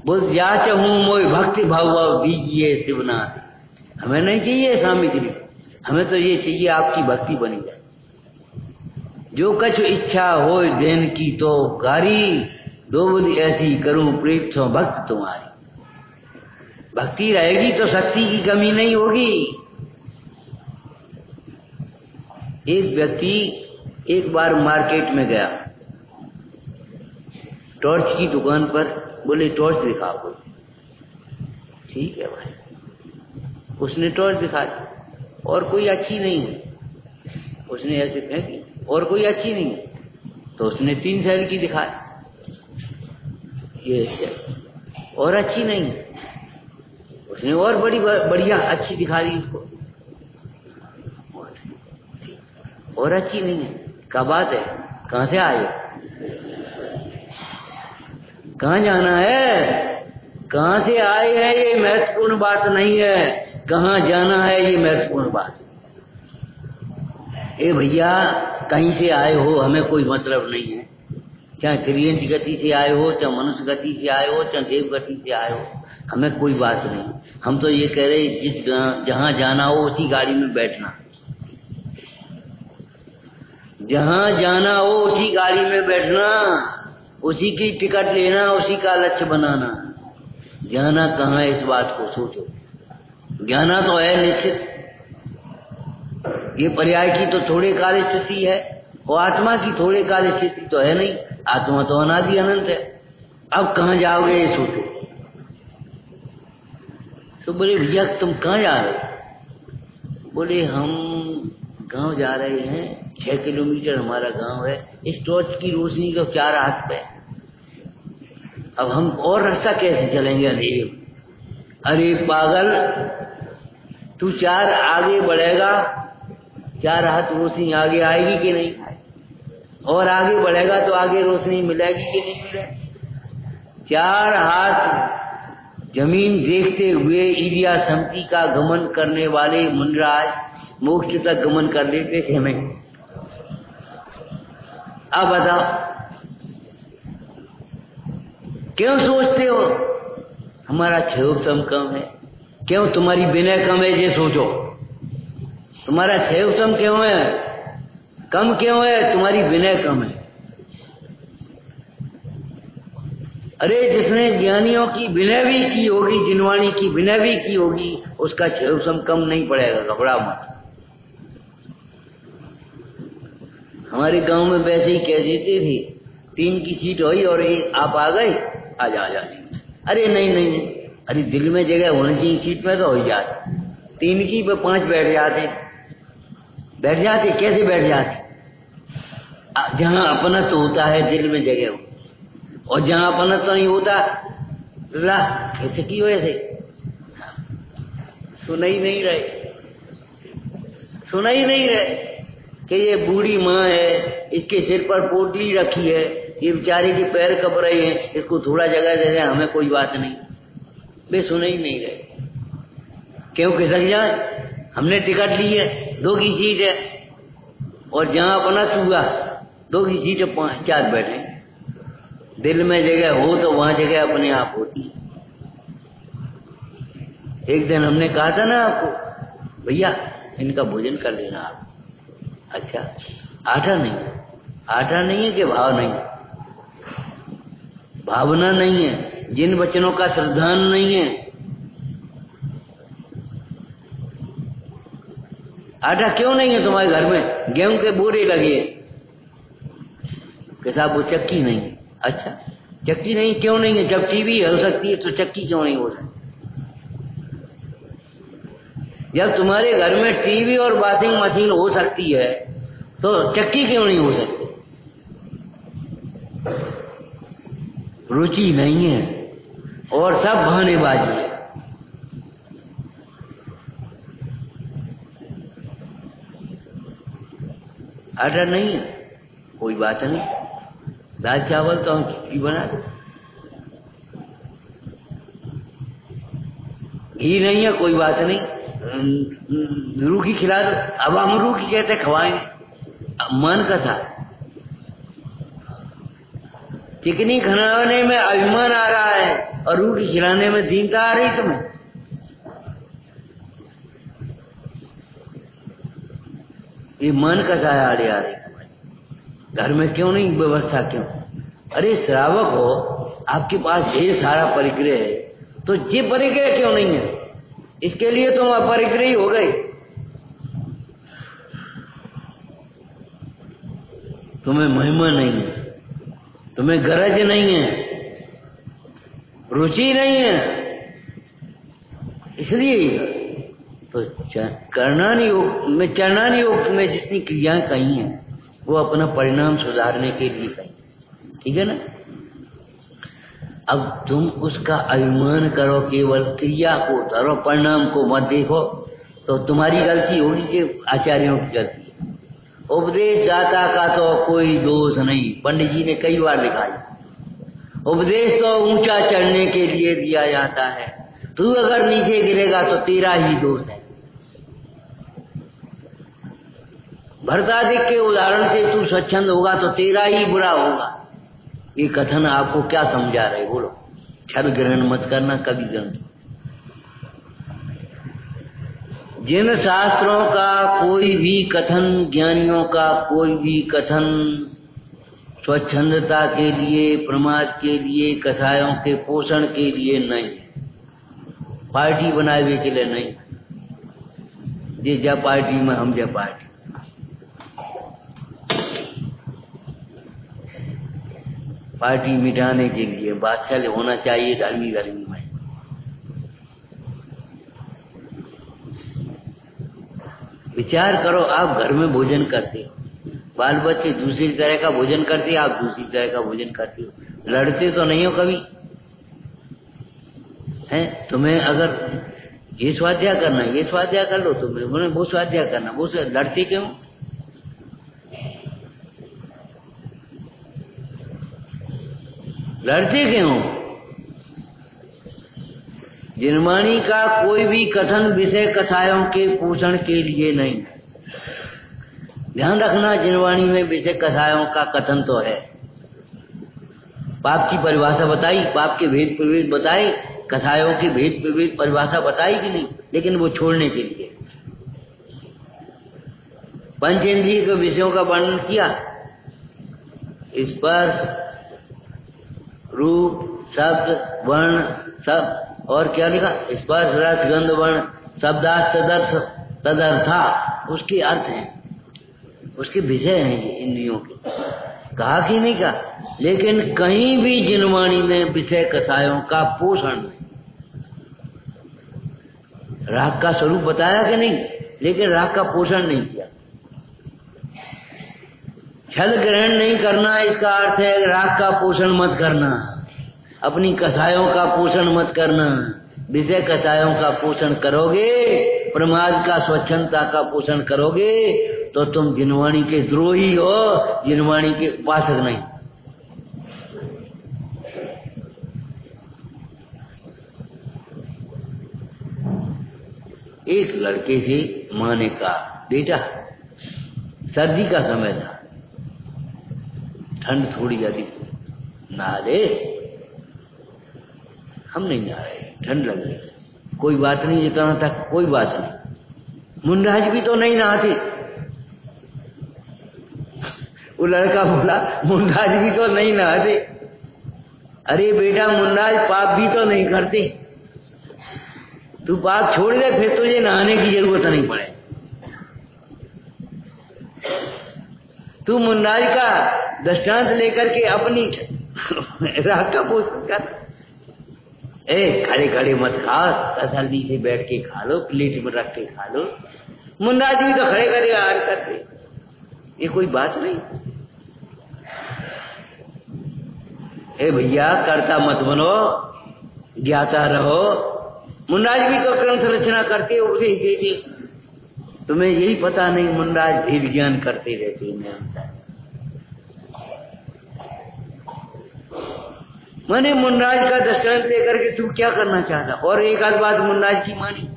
बुझ जाच हूं मोय भक्ति भाव दीजिए शिवनाथ। हमें नहीं चाहिए सामग्री, हमें तो ये चाहिए आपकी भक्ति बनी जाए। जो कछु इच्छा हो देन की तो गारी, दो बुद्धि ऐसी करूं प्रीत सो भक्त तुम्हारी। भक्ति रहेगी तो शक्ति की कमी नहीं होगी। एक व्यक्ति एक बार मार्केट में गया, टॉर्च की दुकान पर, बोले टॉर्च दिखा कोई। ठीक है भाई, उसने टॉर्च दिखा दी और कोई अच्छी नहीं है, उसने ऐसे फेंकी और कोई अच्छी नहीं है, तो उसने 3 सेल की दिखाई, ये और अच्छी नहीं है, उसने और बड़ी बढ़िया अच्छी दिखा दी उसको, और अच्छी नहीं है। क्या बात है? कहां से आए, कहां जाना है, कहां से आए हैं ये महत्वपूर्ण बात नहीं है, कहां जाना है ये महत्वपूर्ण बात। ए भैया कहीं से आए हो हमें कोई मतलब नहीं है, चाहे त्रियंत गति से आए हो, चाहे मनुष्य गति से आए हो, चाहे देव गति से आए हो, हमें कोई बात नहीं। हम तो ये कह रहे जिस जहां जाना हो उसी गाड़ी में बैठना, जहां जाना हो उसी गाड़ी में बैठना, उसी की टिकट लेना, उसी का लक्ष्य बनाना। जाना कहाँ है इस बात को सोचो। जाना तो है निश्चित, ये पर्याय की तो थोड़े काल स्थिति है और आत्मा की थोड़े काल स्थिति तो है नहीं। आत्मा तो अनादि अनंत है। अब कहाँ जाओगे ये सोचो। तो बोले भैया तुम कहाँ जा रहे हो? बोले हम गांव जा रहे हैं, 6 किलोमीटर हमारा गांव है, इस टॉर्च की रोशनी को 4 हाथ पे। अब हम और रास्ता कैसे चलेंगे अंधेरे? अरे पागल, तू 4 आगे बढ़ेगा, 4 हाथ रोशनी आगे आएगी कि नहीं? और आगे बढ़ेगा तो आगे रोशनी मिलेगी कि नहीं मिलेगी? 4 हाथ जमीन देखते हुए इलिया समिति का गमन करने वाले मुनराज मोक्ष तक गमन कर लेते थे हमें। अब बताओ क्यों सोचते हो हमारा क्षयोत्तम कम है? क्यों तुम्हारी विनय कम है? ये सोचो, तुम्हारा क्षयोत्तम क्यों है? कम क्यों है? तुम्हारी विनय कम है। अरे जिसने ज्ञानियों की विनय भी की होगी, जिनवाणी की विनय भी की होगी, उसका क्षयोत्तम कम नहीं पड़ेगा, घबरा मत। हमारे गांव में वैसे ही कह देते थे, 3 की सीट हुई और एक आप आ गए, आ जा। अरे नहीं, अरे दिल में जगह होनी चाहिए, सीट में तो हो ही जाती। 3 की 5 बैठ जाते। कैसे बैठ जाते? जहां अपना तो होता है दिल में जगह हो, और जहां अपना तो नहीं होता कैसे की वैसे सुना ही नहीं रहे कि ये बूढ़ी माँ है, इसके सिर पर पोटली रखी है, ये बेचारे के पैर कब रहे हैं, इसको थोड़ा जगह दे दें, हमें कोई बात नहीं। वे सुन ही नहीं रहे। क्यों खिसक जाए? हमने टिकट ली है, 2 की सीट है, और जहां अपना चूहा 2 की सीट 4 बैठे। दिल में जगह हो तो वहां जगह अपने आप होती। एक दिन हमने कहा था ना आपको, भैया इनका भोजन कर लेना आप। अच्छा, आटा नहीं है कि भाव नहीं, भावना नहीं है, जिन वचनों का श्रद्धान नहीं है। आटा क्यों नहीं है तुम्हारे घर में? गेहूं के बोरे लगे कि साहब वो चक्की नहीं है। अच्छा, चक्की नहीं क्यों नहीं है? जब टीवी हो सकती है तो चक्की क्यों नहीं हो सकती? जब तुम्हारे घर में टीवी और वॉशिंग मशीन हो सकती है तो चक्की क्यों नहीं हो सकती? रुचि नहीं है और सब बहानेबाजी है। आटा नहीं है, कोई बात नहीं, दाल चावल तो हम खिचड़ी बना दो। घी नहीं है, कोई बात नहीं, रूखी खिला दो। अब हम रूखी कहते खवाएंगे, मन का था। चिकनी खिलाने में अभिमान आ रहा है और रूखी खिलाने में दीनता आ रही तुम्हें। ये मन का सा आड़े आ रही तुम्हारी। घर में क्यों नहीं व्यवस्था? क्यों? अरे श्रावक हो, आपके पास ढेर सारा परिग्रह है, तो ये परिग्रह क्यों नहीं है? इसके लिए तुम अपरिग्रही हो गए। तुम्हें महिमा नहीं है, तुम्हें गरज नहीं है, रुचि नहीं है, इसलिए तो चरणानी योग में जितनी क्रियाएं कही हैं वो अपना परिणाम सुधारने के लिए कही, ठीक है ना? अब तुम उसका अभिमान करो, केवल क्रिया को धरो, परिणाम को मत देखो, तो तुम्हारी गलती होगी कि आचार्यों की गलती। उपदेश दाता का तो कोई दोष नहीं, पंडित जी ने कई बार लिखा है। उपदेश तो ऊंचा चढ़ने के लिए दिया जाता है, तू अगर नीचे गिरेगा तो तेरा ही दोष है। भरतादिक के उदाहरण से तू स्वच्छंद होगा तो तेरा ही बुरा होगा। ये कथन आपको क्या समझा रहे? बोलो। छल ग्रहण मत करना कभी ग्रंथ। जिन शास्त्रों का कोई भी कथन, ज्ञानियों का कोई भी कथन स्वच्छंदता के लिए, प्रमाद के लिए, कथायों के पोषण के लिए नहीं, पार्टी बनाए के लिए नहीं, ये जा पार्टी में हम जा पार्टी, पार्टी मिटाने के लिए बादशाह होना चाहिए गर्मी गर्मी में। विचार करो, आप घर में भोजन करते हो, बाल बच्चे दूसरी तरह का भोजन करते, आप दूसरी तरह का भोजन करते हो, लड़ते तो नहीं हो कभी? हैं? तुम्हें अगर ये स्वाध्याय करना, ये स्वाध्याय कर लो, तुम्हें वो स्वाध्याय करना, वो लड़ते क्यों? लड़ते क्यों? जिनवाणी का कोई भी कथन विषय कथाओं के पोषण के लिए नहीं। ध्यान रखना, जिनवाणी में विषय कथाओं का कथन तो है, पाप की परिभाषा बताई, पाप के भेद प्रभेद बताए, कथाओं की भेद प्रभेद परिभाषा बताई कि नहीं, लेकिन वो छोड़ने के लिए। पंचेंद्रिय के विषयों का वर्णन किया, स्पर्श, रूप, शब्द, वर्ण, सब, और क्या लिखा, स्पर्श रस गंध वर्ण शब्दार्थ तदर्थ तदर्था, उसके अर्थ हैं, उसके विषय हैं ये इंद्रियों के। कहा कि नहीं कहा, लेकिन कहीं भी जिनवाणी में विषय कथाओं का पोषण नहीं। राग का स्वरूप बताया कि नहीं, लेकिन राग का पोषण नहीं किया। छल ग्रहण नहीं करना, इसका अर्थ है राग का पोषण मत करना, अपनी कथाओं का पोषण मत करना। विषय कथाओं का पोषण करोगे, प्रमाद का स्वच्छंदता का पोषण करोगे, तो तुम जिनवाणी के द्रोही हो, जिनवाणी के उपासक नहीं। एक लड़के से माँ ने कहा, बेटा सर्दी का समय था, ठंड थोड़ी ज्यादा, नहा ले। हम नहीं नहा रहे, ठंड लग रही। कोई बात नहीं, इतना तक कोई बात नहीं। मुंडाज भी तो नहीं नहाते। वो लड़का बोला, मुंडाज भी तो नहीं नहाते। अरे बेटा, मुंडाज पाप भी तो नहीं करते। तू पाप छोड़ दे, फिर तुझे नहाने की जरूरत नहीं पड़े। तू मुंडाज का दृष्टांत लेकर के अपनी राग का पोषण कर। खड़े खड़े मत खा, तसल्ली से बैठ के खा लो, प्लेट में रख के खा लो। मुंडाज भी तो खड़े खड़े आहार करते, ये कोई बात नहीं। भैया, कर्ता मत बनो, ज्ञाता रहो। मुंडाज भी तो क्रम संरचना करते, उसे देते। तुम्हें यही पता नहीं, मुंडाज भेद ज्ञान करते रहते हैं। मैंने मुंडाज का दृष्टांत लेकर के तू क्या करना चाहता। और एक आध बात मुंडाज की मानी।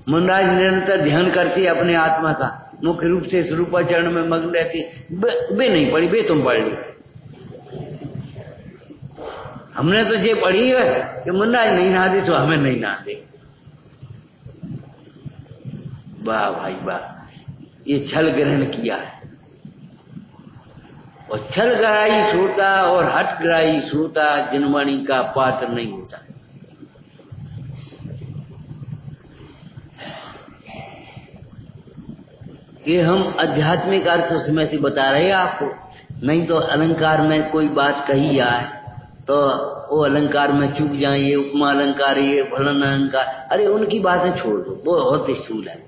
मुंडाज निरंतर ध्यान करती अपने आत्मा का, मुख्य रूप से स्वरूपाचरण में मग्न रहती। बे नहीं पढ़ी, बे तुम पढ़ ली। हमने तो ये पढ़ी है कि मुंडाज नहीं नहाते तो हमें नहीं नहाते। वाह भाई वाह, ये छल ग्रहण किया है। और छल ग्राही श्रोता और हठ ग्राही श्रोता जिनवाणी का पात्र नहीं होता। ये हम आध्यात्मिक अर्थ उसमें से बता रहे हैं आपको, नहीं तो अलंकार में कोई बात कही जाए तो वो अलंकार में चूक जाए, ये उपमा अलंकार, ये वर्णन अलंकार, अरे उनकी बातें छोड़ दो, वो बहुत स्थूल है।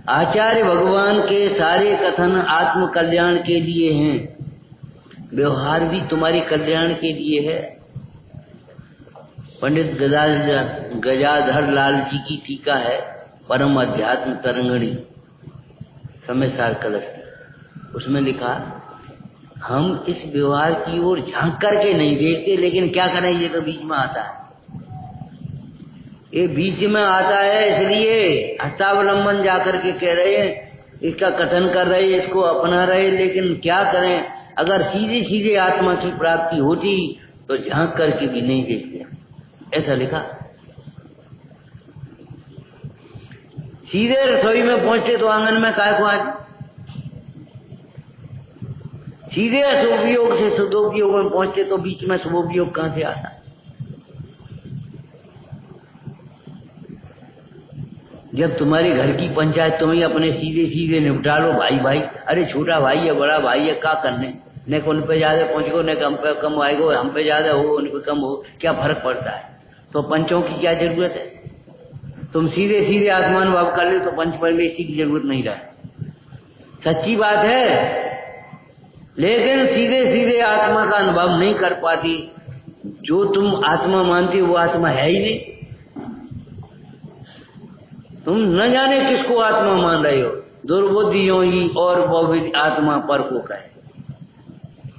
आचार्य भगवान के सारे कथन आत्म कल्याण के लिए हैं, व्यवहार भी तुम्हारे कल्याण के लिए है। पंडित गजाधर लाल जी की टीका है, परम अध्यात्म तरंगणी समय सार कलश, उसमें लिखा, हम इस व्यवहार की ओर झांक करके नहीं देखते, लेकिन क्या करें, ये तो बीच में आता है। ये बीच में आता है, इसलिए हस्तावलंबन जाकर के कह रहे हैं, इसका कथन कर रहे हैं, इसको अपना रहे, लेकिन क्या करें, अगर सीधे सीधे आत्मा की प्राप्ति होती तो झांक करके भी नहीं देखते। ऐसा लिखा। सीधे रसोई में पहुंचते तो आंगन में काय को आज, सीधे शुभयोग से शुद्धोपयोग में पहुंचते तो बीच में शुभोपयोग कहां से आता। जब तुम्हारे घर की पंचायत तुम ही अपने सीधे सीधे निपटा लो, भाई भाई, अरे छोटा भाई है बड़ा भाई है, क्या करने, न उन पे ज्यादा पहुंचो, न हम पे कम आएगो, हम पे ज्यादा हो उन पे कम हो, क्या फर्क पड़ता है। तो पंचों की क्या जरूरत है। तुम सीधे सीधे आत्मान भाव कर लो तो पंच परमेश्वर की जरूरत नहीं रहा। सच्ची बात है, लेकिन सीधे सीधे आत्मा का अनुभव नहीं कर पाती। जो तुम आत्मा मानती हो वो आत्मा है ही नहीं। तुम न जाने किसको आत्मा मान रहे हो, दुर्बुद्धियों ही और वो आत्मा पर को कहे।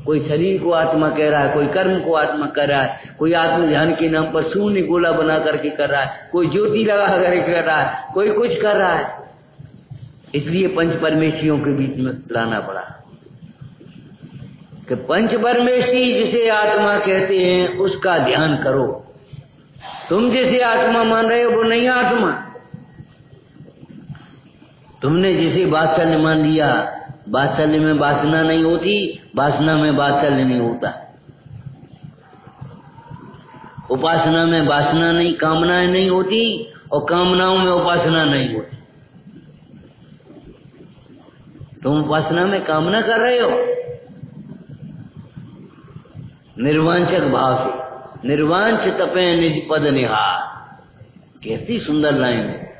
कोई शरीर को आत्मा कह रहा है, कोई कर्म को आत्मा कह रहा है, कोई आत्म ध्यान के नाम पर शून्य गोला बना करके कर रहा है, कोई ज्योति लगा करके कर रहा है, कोई कुछ कर रहा है। इसलिए पंच परमेष्ठियों के बीच में लाना पड़ा कि पंच परमेष्ठी जिसे आत्मा कहते हैं उसका ध्यान करो। तुम जिसे आत्मा मान रहे हो वो नहीं आत्मा। तुमने जिसे वात्सल्य मान लिया, वात्सल्य में वासना नहीं होती, वासना में वात्सल्य नहीं होता। उपासना में वासना नहीं, कामनाएं नहीं होती, और कामनाओं में उपासना नहीं होती। तुम उपासना में कामना कर रहे हो निर्वांचक भाव से। निर्वांच तपे निज पद निहार, कैसी सुंदर लाइन है।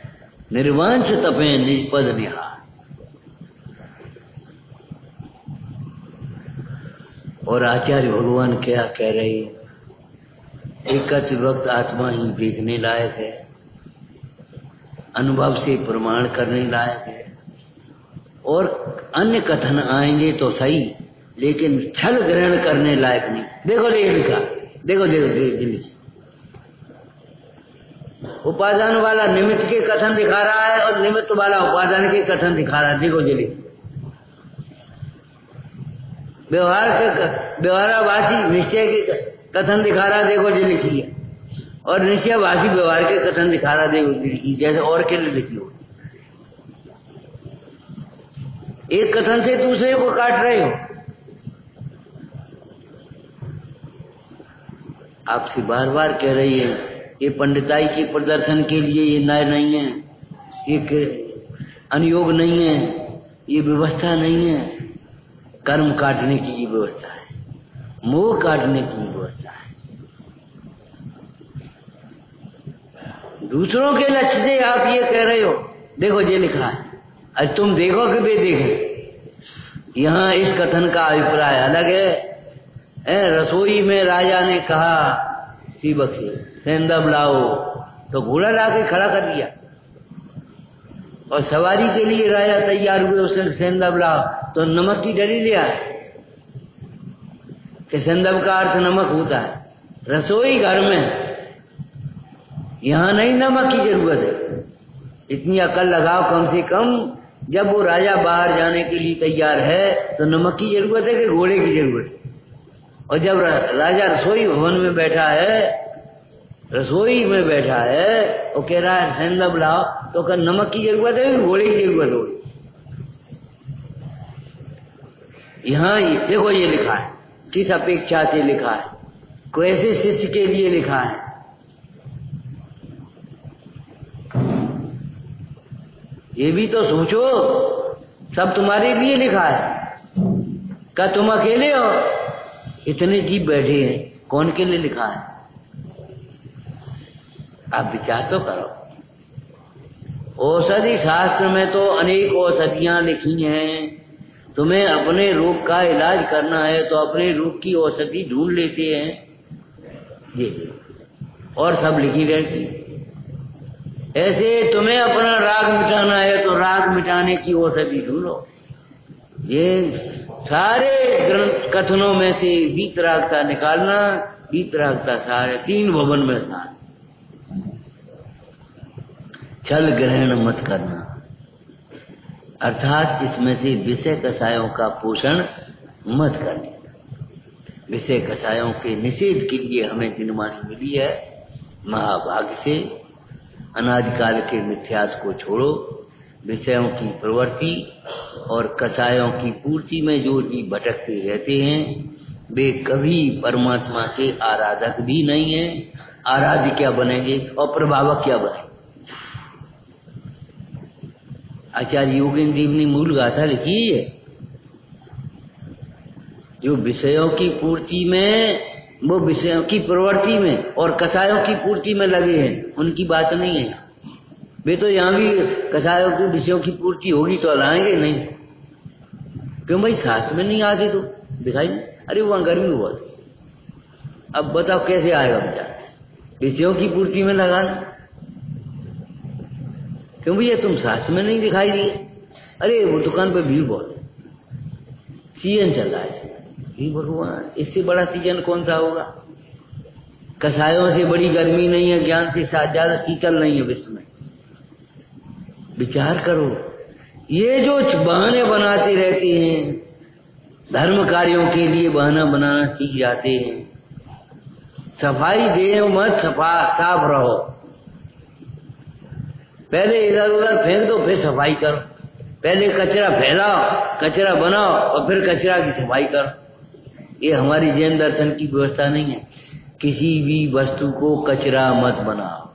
निर्वांच तपे निज पद निहार। और आचार्य भगवान क्या कह रहे हैं, एकच वक्त आत्मा ही देखने लायक है, अनुभव से प्रमाण करने लायक है। और अन्य कथन आएंगे तो सही, लेकिन छल ग्रहण करने लायक नहीं। देखो ये लिखा, देखो उपादान वाला निमित्त के कथन दिखा रहा है और निमित्त वाला उपादान के कथन दिखा रहा है। देखो जल्दी व्यवहाराभासी निश्चय के कथन दिखा रहा है। देखो जो लिखी है, और निश्चयभासी व्यवहार के कथन दिखा रहा है। देखो जैसे और के लिए लिखी हो। एक कथन से दूसरे को काट रहे हो। आपसे बार बार कह रही है, ये पंडिताई के प्रदर्शन के लिए ये न्याय नहीं है, ये अनुयोग नहीं है, ये व्यवस्था नहीं है। कर्म काटने की ये व्यवस्था है, मोह काटने की व्यवस्था है। दूसरों के लक्ष्य से आप ये कह रहे हो। देखो ये लिखा है, आज तुम देखो कि वे देखें। यहाँ इस कथन का अभिप्राय अलग है। रसोई में राजा ने कहा सीबक से सेंधव लाओ, तो घोड़ा लाके खड़ा कर दिया। और सवारी के लिए राजा तैयार हुए, उसने सेंधव लाओ, तो नमक की डली लिया कि सेंधव का अर्थ नमक होता है। रसोई घर में, यहाँ नहीं नमक की जरूरत है। इतनी अकल लगाओ कम से कम, जब वो राजा बाहर जाने के लिए तैयार है तो नमक की जरूरत है कि घोड़े की जरूरत है। और जब राजा रसोई भवन में बैठा है, रसोई में बैठा है, वो कह रहा है सेंधव लाओ, तो क्या नमक की जरूरत है कि घोड़े की जरूरत होगी? यहाँ देखो ये लिखा है, किस अपेक्षा से लिखा है, कैसे शिष्य के लिए लिखा है। ये भी तो सोचो, सब तुम्हारे लिए लिखा है। क्या तुम अकेले हो? इतने जीव बैठे हैं, कौन के लिए लिखा है? आप विचार तो करो। औषधि शास्त्र में तो अनेक औषधियां लिखी हैं। तुम्हें अपने रोग का इलाज करना है तो अपने रोग की औषधि ढूंढ लेते हैं ये, और सब लिखी रहती। ऐसे तुम्हें अपना राग मिटाना है तो राग मिटाने की औषधि ढूंढो। ये सारे ग्रंथ कथनों में से वीतरागता निकालना, वीतरागता सारे तीन भवन में था। छल ग्रहण मत करना, अर्थात इसमें से विषय कषायों का पोषण मत करना। विषय कषायों के निषेध के लिए हमें जिनमानी मिली है महाभाग्य से। अनादिकाल के मिथ्यात्व को छोड़ो। विषयों की प्रवृत्ति और कषायों की पूर्ति में जो जीव भटकते रहते हैं वे कभी परमात्मा के आराधक भी नहीं हैं। आराध्य क्या बनेंगे और प्रभावक क्या बनेंगे? आचार्य योगेंद्र देव ने मूल गाथा लिखी है। जो विषयों की पूर्ति में, वो विषयों की प्रवृत्ति में और कषायों की पूर्ति में लगे हैं, उनकी बात नहीं है। वे तो यहाँ भी कषायों की विषयों की पूर्ति होगी तो लाएंगे नहीं। क्यों भाई? साथ में नहीं आते तो दिखाई नहीं। अरे वहां गर्मी बहुत, अब बताओ कैसे आएगा बेटा? विषयों की पूर्ति में लगाना। क्यों भैया तुम साथ में नहीं दिखाई दिए? अरे वो दुकान पे भीड़ बहुत है, सीजन चल रहा है। भगवान, इससे बड़ा सीजन कौन सा होगा? कसायों से बड़ी गर्मी नहीं है, ज्ञान से ज्यादा शीतल नहीं है विश्व में। विचार करो, ये जो बहाने बनाते रहते हैं, धर्म कार्यों के लिए बहाना बनाना सीख जाते हैं। सफाई दे मत, साफ रहो। पहले इधर उधर फेंक दो, फिर सफाई करो। पहले कचरा फैलाओ, कचरा बनाओ और फिर कचरा की सफाई करो। ये हमारी जैन दर्शन की व्यवस्था नहीं है। किसी भी वस्तु को कचरा मत बनाओ।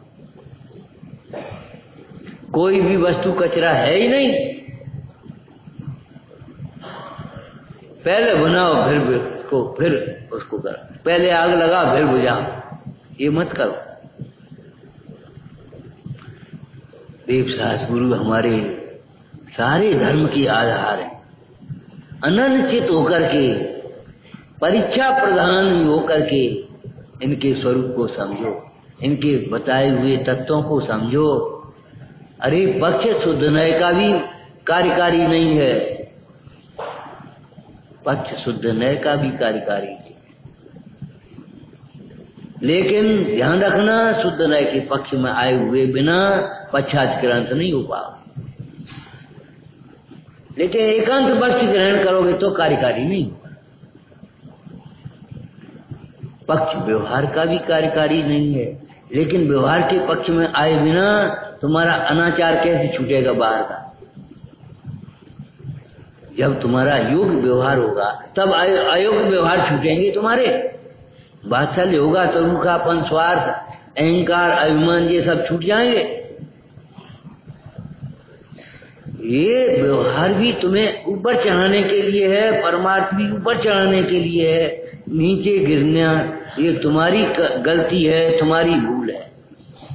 कोई भी वस्तु कचरा है ही नहीं। पहले बनाओ फिर उसको करो। पहले आग लगाओ फिर बुझाओ, ये मत करो। देवशास्त्र गुरु हमारे सारे धर्म के आधार है। अनन्यचित होकर के, परीक्षा प्रधान होकर के इनके स्वरूप को समझो, इनके बताए हुए तत्वों को समझो। अरे पक्ष शुद्ध नय का भी कार्यकारी नहीं है, पक्ष शुद्ध नय का भी कार्यकारी है। लेकिन ध्यान रखना, शुद्ध नय के पक्ष में आए हुए बिना पक्षातिक्रांत नहीं हो पाओ। लेकिन एकांत पक्ष ग्रहण करोगे तो कार्यकारी नहीं होगा। पक्ष व्यवहार का भी कार्यकारी नहीं है, लेकिन व्यवहार के पक्ष में आए बिना तुम्हारा अनाचार कैसे छूटेगा बाहर का। जब तुम्हारा योग्य व्यवहार होगा तब अयोग्य व्यवहार छूटेंगे तुम्हारे। बात्सल्य होगा तो रूखापन, स्वार्थ, अहंकार, अभिमान ये सब छूट जाएंगे। ये व्यवहार भी तुम्हें ऊपर चढ़ाने के लिए है, परमार्थ भी ऊपर चढ़ाने के लिए है। नीचे गिरना ये तुम्हारी गलती है, तुम्हारी भूल है।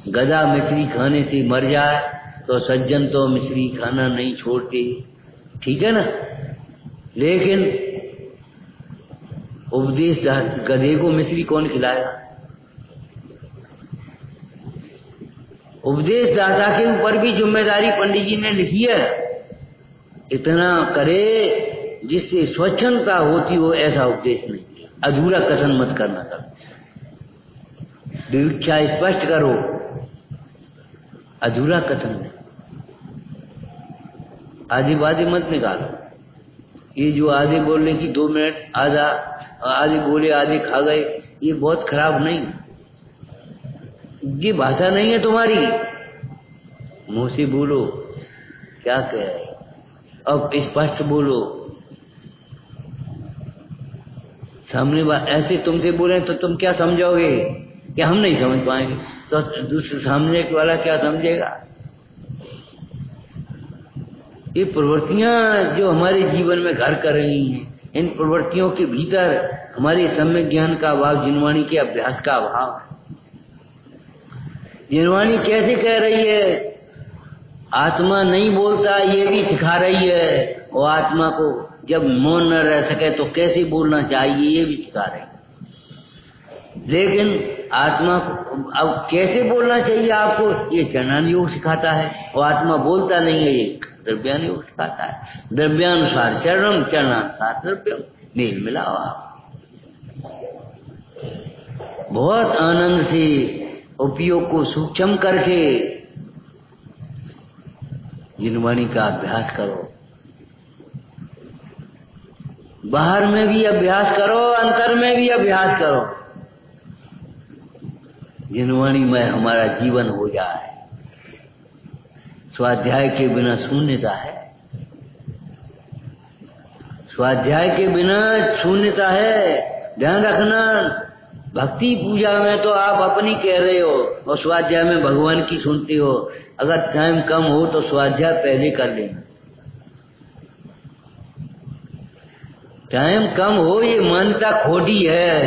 गधा मिश्री खाने से मर जाए तो सज्जन तो मिश्री खाना नहीं छोड़ते, ठीक है ना। लेकिन उपदेश गधे को मिश्री कौन खिलाएगा? उपदेश दाता के ऊपर भी जिम्मेदारी पंडित जी ने लिखी है। इतना करे जिससे स्वच्छंदता होती हो, ऐसा उपदेश नहीं। अधूरा कथन मत करना करो, विवक्षा स्पष्ट करो, अधूरा कथन नहीं। आधी बाधी मत निकालो। ये जो आधे बोलने की 2 मिनट आधा आधे बोले आधे खा गए, ये बहुत खराब नहीं। ये भाषा नहीं है तुम्हारी। मुंह से बोलो क्या कह रहे, अब स्पष्ट बोलो। सामने बात ऐसे तुमसे बोले तो तुम क्या समझोगे कि हम नहीं समझ पाएंगे, तो दूसरे सामने वाला क्या समझेगा। ये प्रवृत्तियां जो हमारे जीवन में घर कर रही हैं, इन प्रवृत्तियों के भीतर हमारे सम्यक ज्ञान का अभाव, जिनवाणी के अभ्यास का अभाव है। जिनवाणी कैसे कह रही है? आत्मा नहीं बोलता ये भी सिखा रही है, और आत्मा को जब मौन न रह सके तो कैसे बोलना चाहिए ये भी सिखा रही है। लेकिन आत्मा को अब कैसे बोलना चाहिए आपको, ये चरणान योग सिखाता है। और आत्मा बोलता नहीं है, ये द्रव्यान योग सिखाता है। द्रव्यानुसार चरणम, चरणानुसार द्रव्यम, मेल मिलाओ आप। बहुत आनंद से उपयोग को सूक्ष्म करके जिनवाणी का अभ्यास करो। बाहर में भी अभ्यास करो, अंतर में भी अभ्यास करो। जिनवाणी में हमारा जीवन हो जाए। स्वाध्याय के बिना शून्यता है, स्वाध्याय के बिना शून्यता है। ध्यान रखना, भक्ति पूजा में तो आप अपनी कह रहे हो और स्वाध्याय में भगवान की सुनते हो। अगर टाइम कम हो तो स्वाध्याय पहले कर लेना। टाइम कम हो ये मान्यता खोटी है।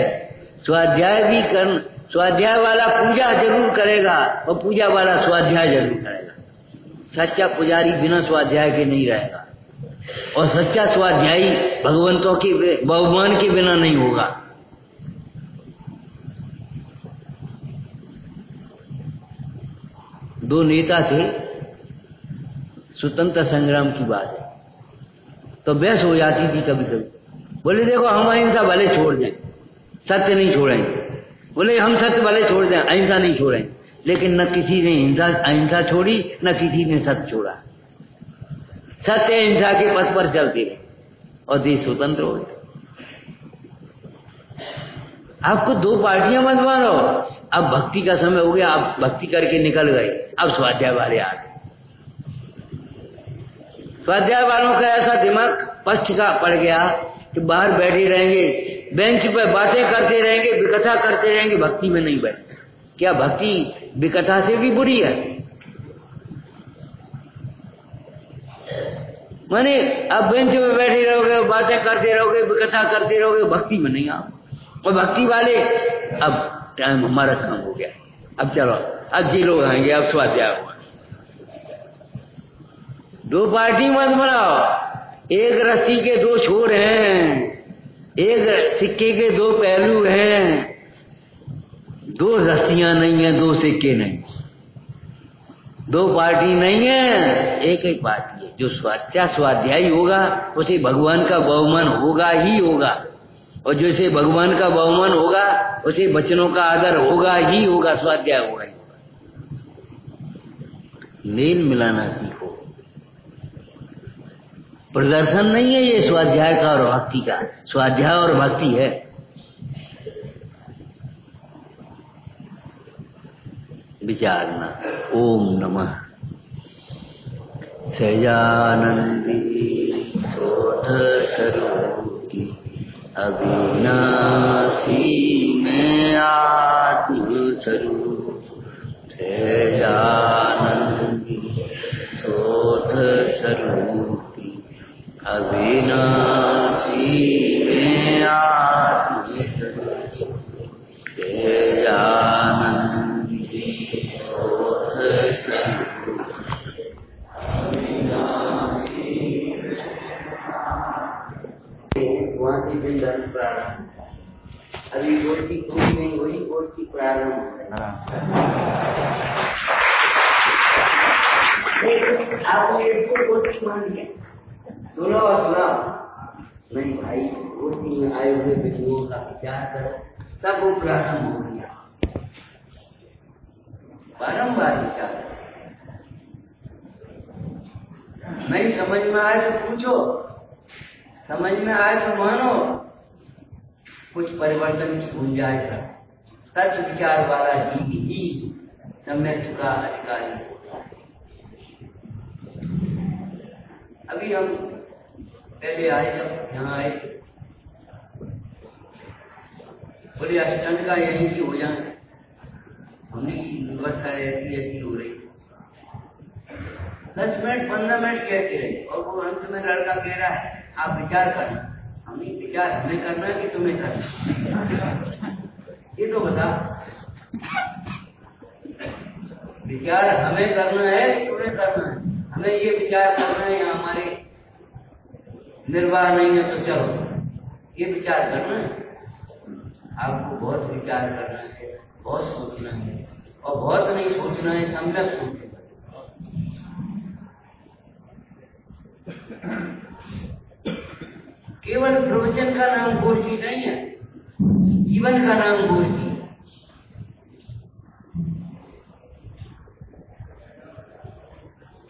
स्वाध्याय भी कर, स्वाध्याय वाला पूजा जरूर करेगा और पूजा वाला स्वाध्याय जरूर करेगा। सच्चा पुजारी बिना स्वाध्याय के नहीं रहेगा, और सच्चा स्वाध्यायी भगवान के बिना नहीं होगा। दो नेता थे, स्वतंत्रता संग्राम की बात है, तो बहस हो जाती थी कभी कभी। बोले देखो हम अहिंसा भले छोड़ दें, सत्य नहीं छोड़ेंगे। बोले हम सत्य वाले छोड़ दें, अहिंसा नहीं छोड़े, लेकिन न किसी ने अहिंसा छोड़ी, न किसी ने सत्य छोड़ा। सत्य अहिंसा के पथ पर चलते रहे और देश स्वतंत्र हो गए। आपको दो पार्टियां मत मानो। अब भक्ति का समय हो गया, आप भक्ति करके निकल गए, अब स्वाध्याय वाले आ गए। स्वाध्याय वालों का ऐसा दिमाग पक्ष का पड़ गया कि बाहर बैठे रहेंगे, बेंच पे बातें करते रहेंगे, विकथा करते रहेंगे, भक्ति में नहीं बैठे। क्या भक्ति विकथा से भी बुरी है? माने अब बेंच पे बैठे रहोगे, बातें करते रहोगे, विकथा करते रहोगे, भक्ति में नहीं आओ। और भक्ति वाले अब टाइम हमारा काम हो गया, अब चलो अब जी लोग आएंगे, अब स्वाध्याय हुआ। दो पार्टी मत बनाओ। एक रस्सी के दो छोर हैं, एक सिक्के के दो पहलू हैं। दो रस्सियां नहीं है, दो सिक्के नहीं, दो पार्टी नहीं है, एक ही पार्टी है। जो स्वाध्यायी होगा उसे भगवान का बहुमान होगा ही होगा, और जैसे भगवान का बहुमान होगा उसे बच्चों का आदर होगा ही होगा, स्वाध्याय होगा ही होगा। मेल मिलाना सीखो। प्रदर्शन नहीं है ये स्वाध्याय का और भक्ति का, स्वाध्याय और भक्ति है। विचारना। ओम नमः सहजानंदी शोध स्वरूपी अविनाशी में आत्म स्वरूप। सहजानंदी शोध स्वरूपी अविनाशी में आत्म स्वरूप। सहजानंदी शोध स्वरूप अविनाशी। वहाँ की भी धर्म प्रारंभ, अभी गोष्ठी पूरी नहीं हुई, गोष्ठी प्रारंभ हो गई। आपने इसको गोष्ठी मान लिया, सुनो और सुनाओ नहीं भाई, गोष्ठी में आए हुए विषयों का विचार करो, तब वो प्रारंभ हो गया। बारम्बार विचार, नहीं समझ में आए तो पूछो, समझ में आए तो मानो, कुछ परिवर्तन की गुंजाइश है। सच विचार वाला ही सम्यक का अधिकारी होता है। अभी हम पहले आए, जब यहाँ आए बोले अष्टांग का यहीं की हो जाए, हमने की व्यवस्था ऐसी हो रही। 10 मिनट 15 मिनट कहते रहे और वो अंत में लड़का कह रहा है आप विचार करना। हमने विचार हमें करना है कि तुम्हें करना, ये तो बता। विचार हमें करना है कि तुम्हें करना है? हमें ये विचार करना है या हमारे निर्वाह नहीं है तो चलो ये विचार करना है। आपको बहुत विचार करना है, बहुत सोचना है, और बहुत नहीं सोचना है, सम्यक सोचना। केवल प्रवचन का नाम गोष्ठी नहीं है, जीवन का नाम गोष्ठी है।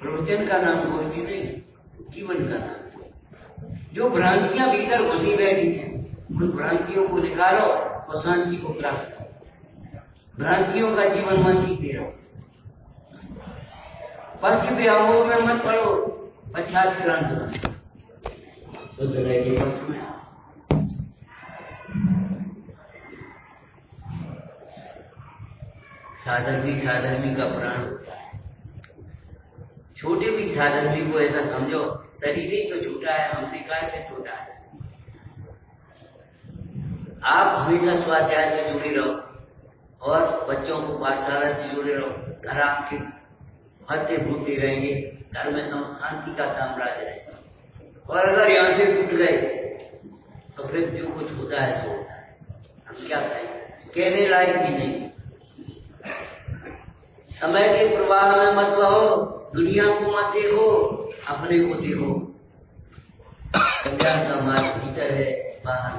प्रवचन का नाम गोष्ठी नहीं, जीवन का नाम। जो भ्रांतियां भीतर घुसी बैठी हैं, उन भ्रांतियों को निकालो और शांति को प्राप्त करो। भ्रांतियों का जीवन मन जीते रहो। पक्ष व्यामोह में मत पड़ो, पश्चात क्रांत बनो। साधन भी साधर्मी का प्राण होता है। छोटे भी साधर्मी को ऐसा समझो, शरीर ही तो छोटा है, हमसे काय से छोटा है। आप हमेशा स्वाध्याय से जुड़े रहो और बच्चों को पाठशाला से जुड़े रहो। घर आपके फलते फूलते रहेंगे, घर में शांति का साम्राज्य रहेगा। और अगर यहाँ से टूट गए तो फिर जो कुछ होता है सो होता है। हम क्या कहें, कहने लायक भी नहीं। समय के प्रवाह में मत बहो, दुनिया को मत देखो, अपने को देखो। कल्याण का मार्ग भीतर है, बाहर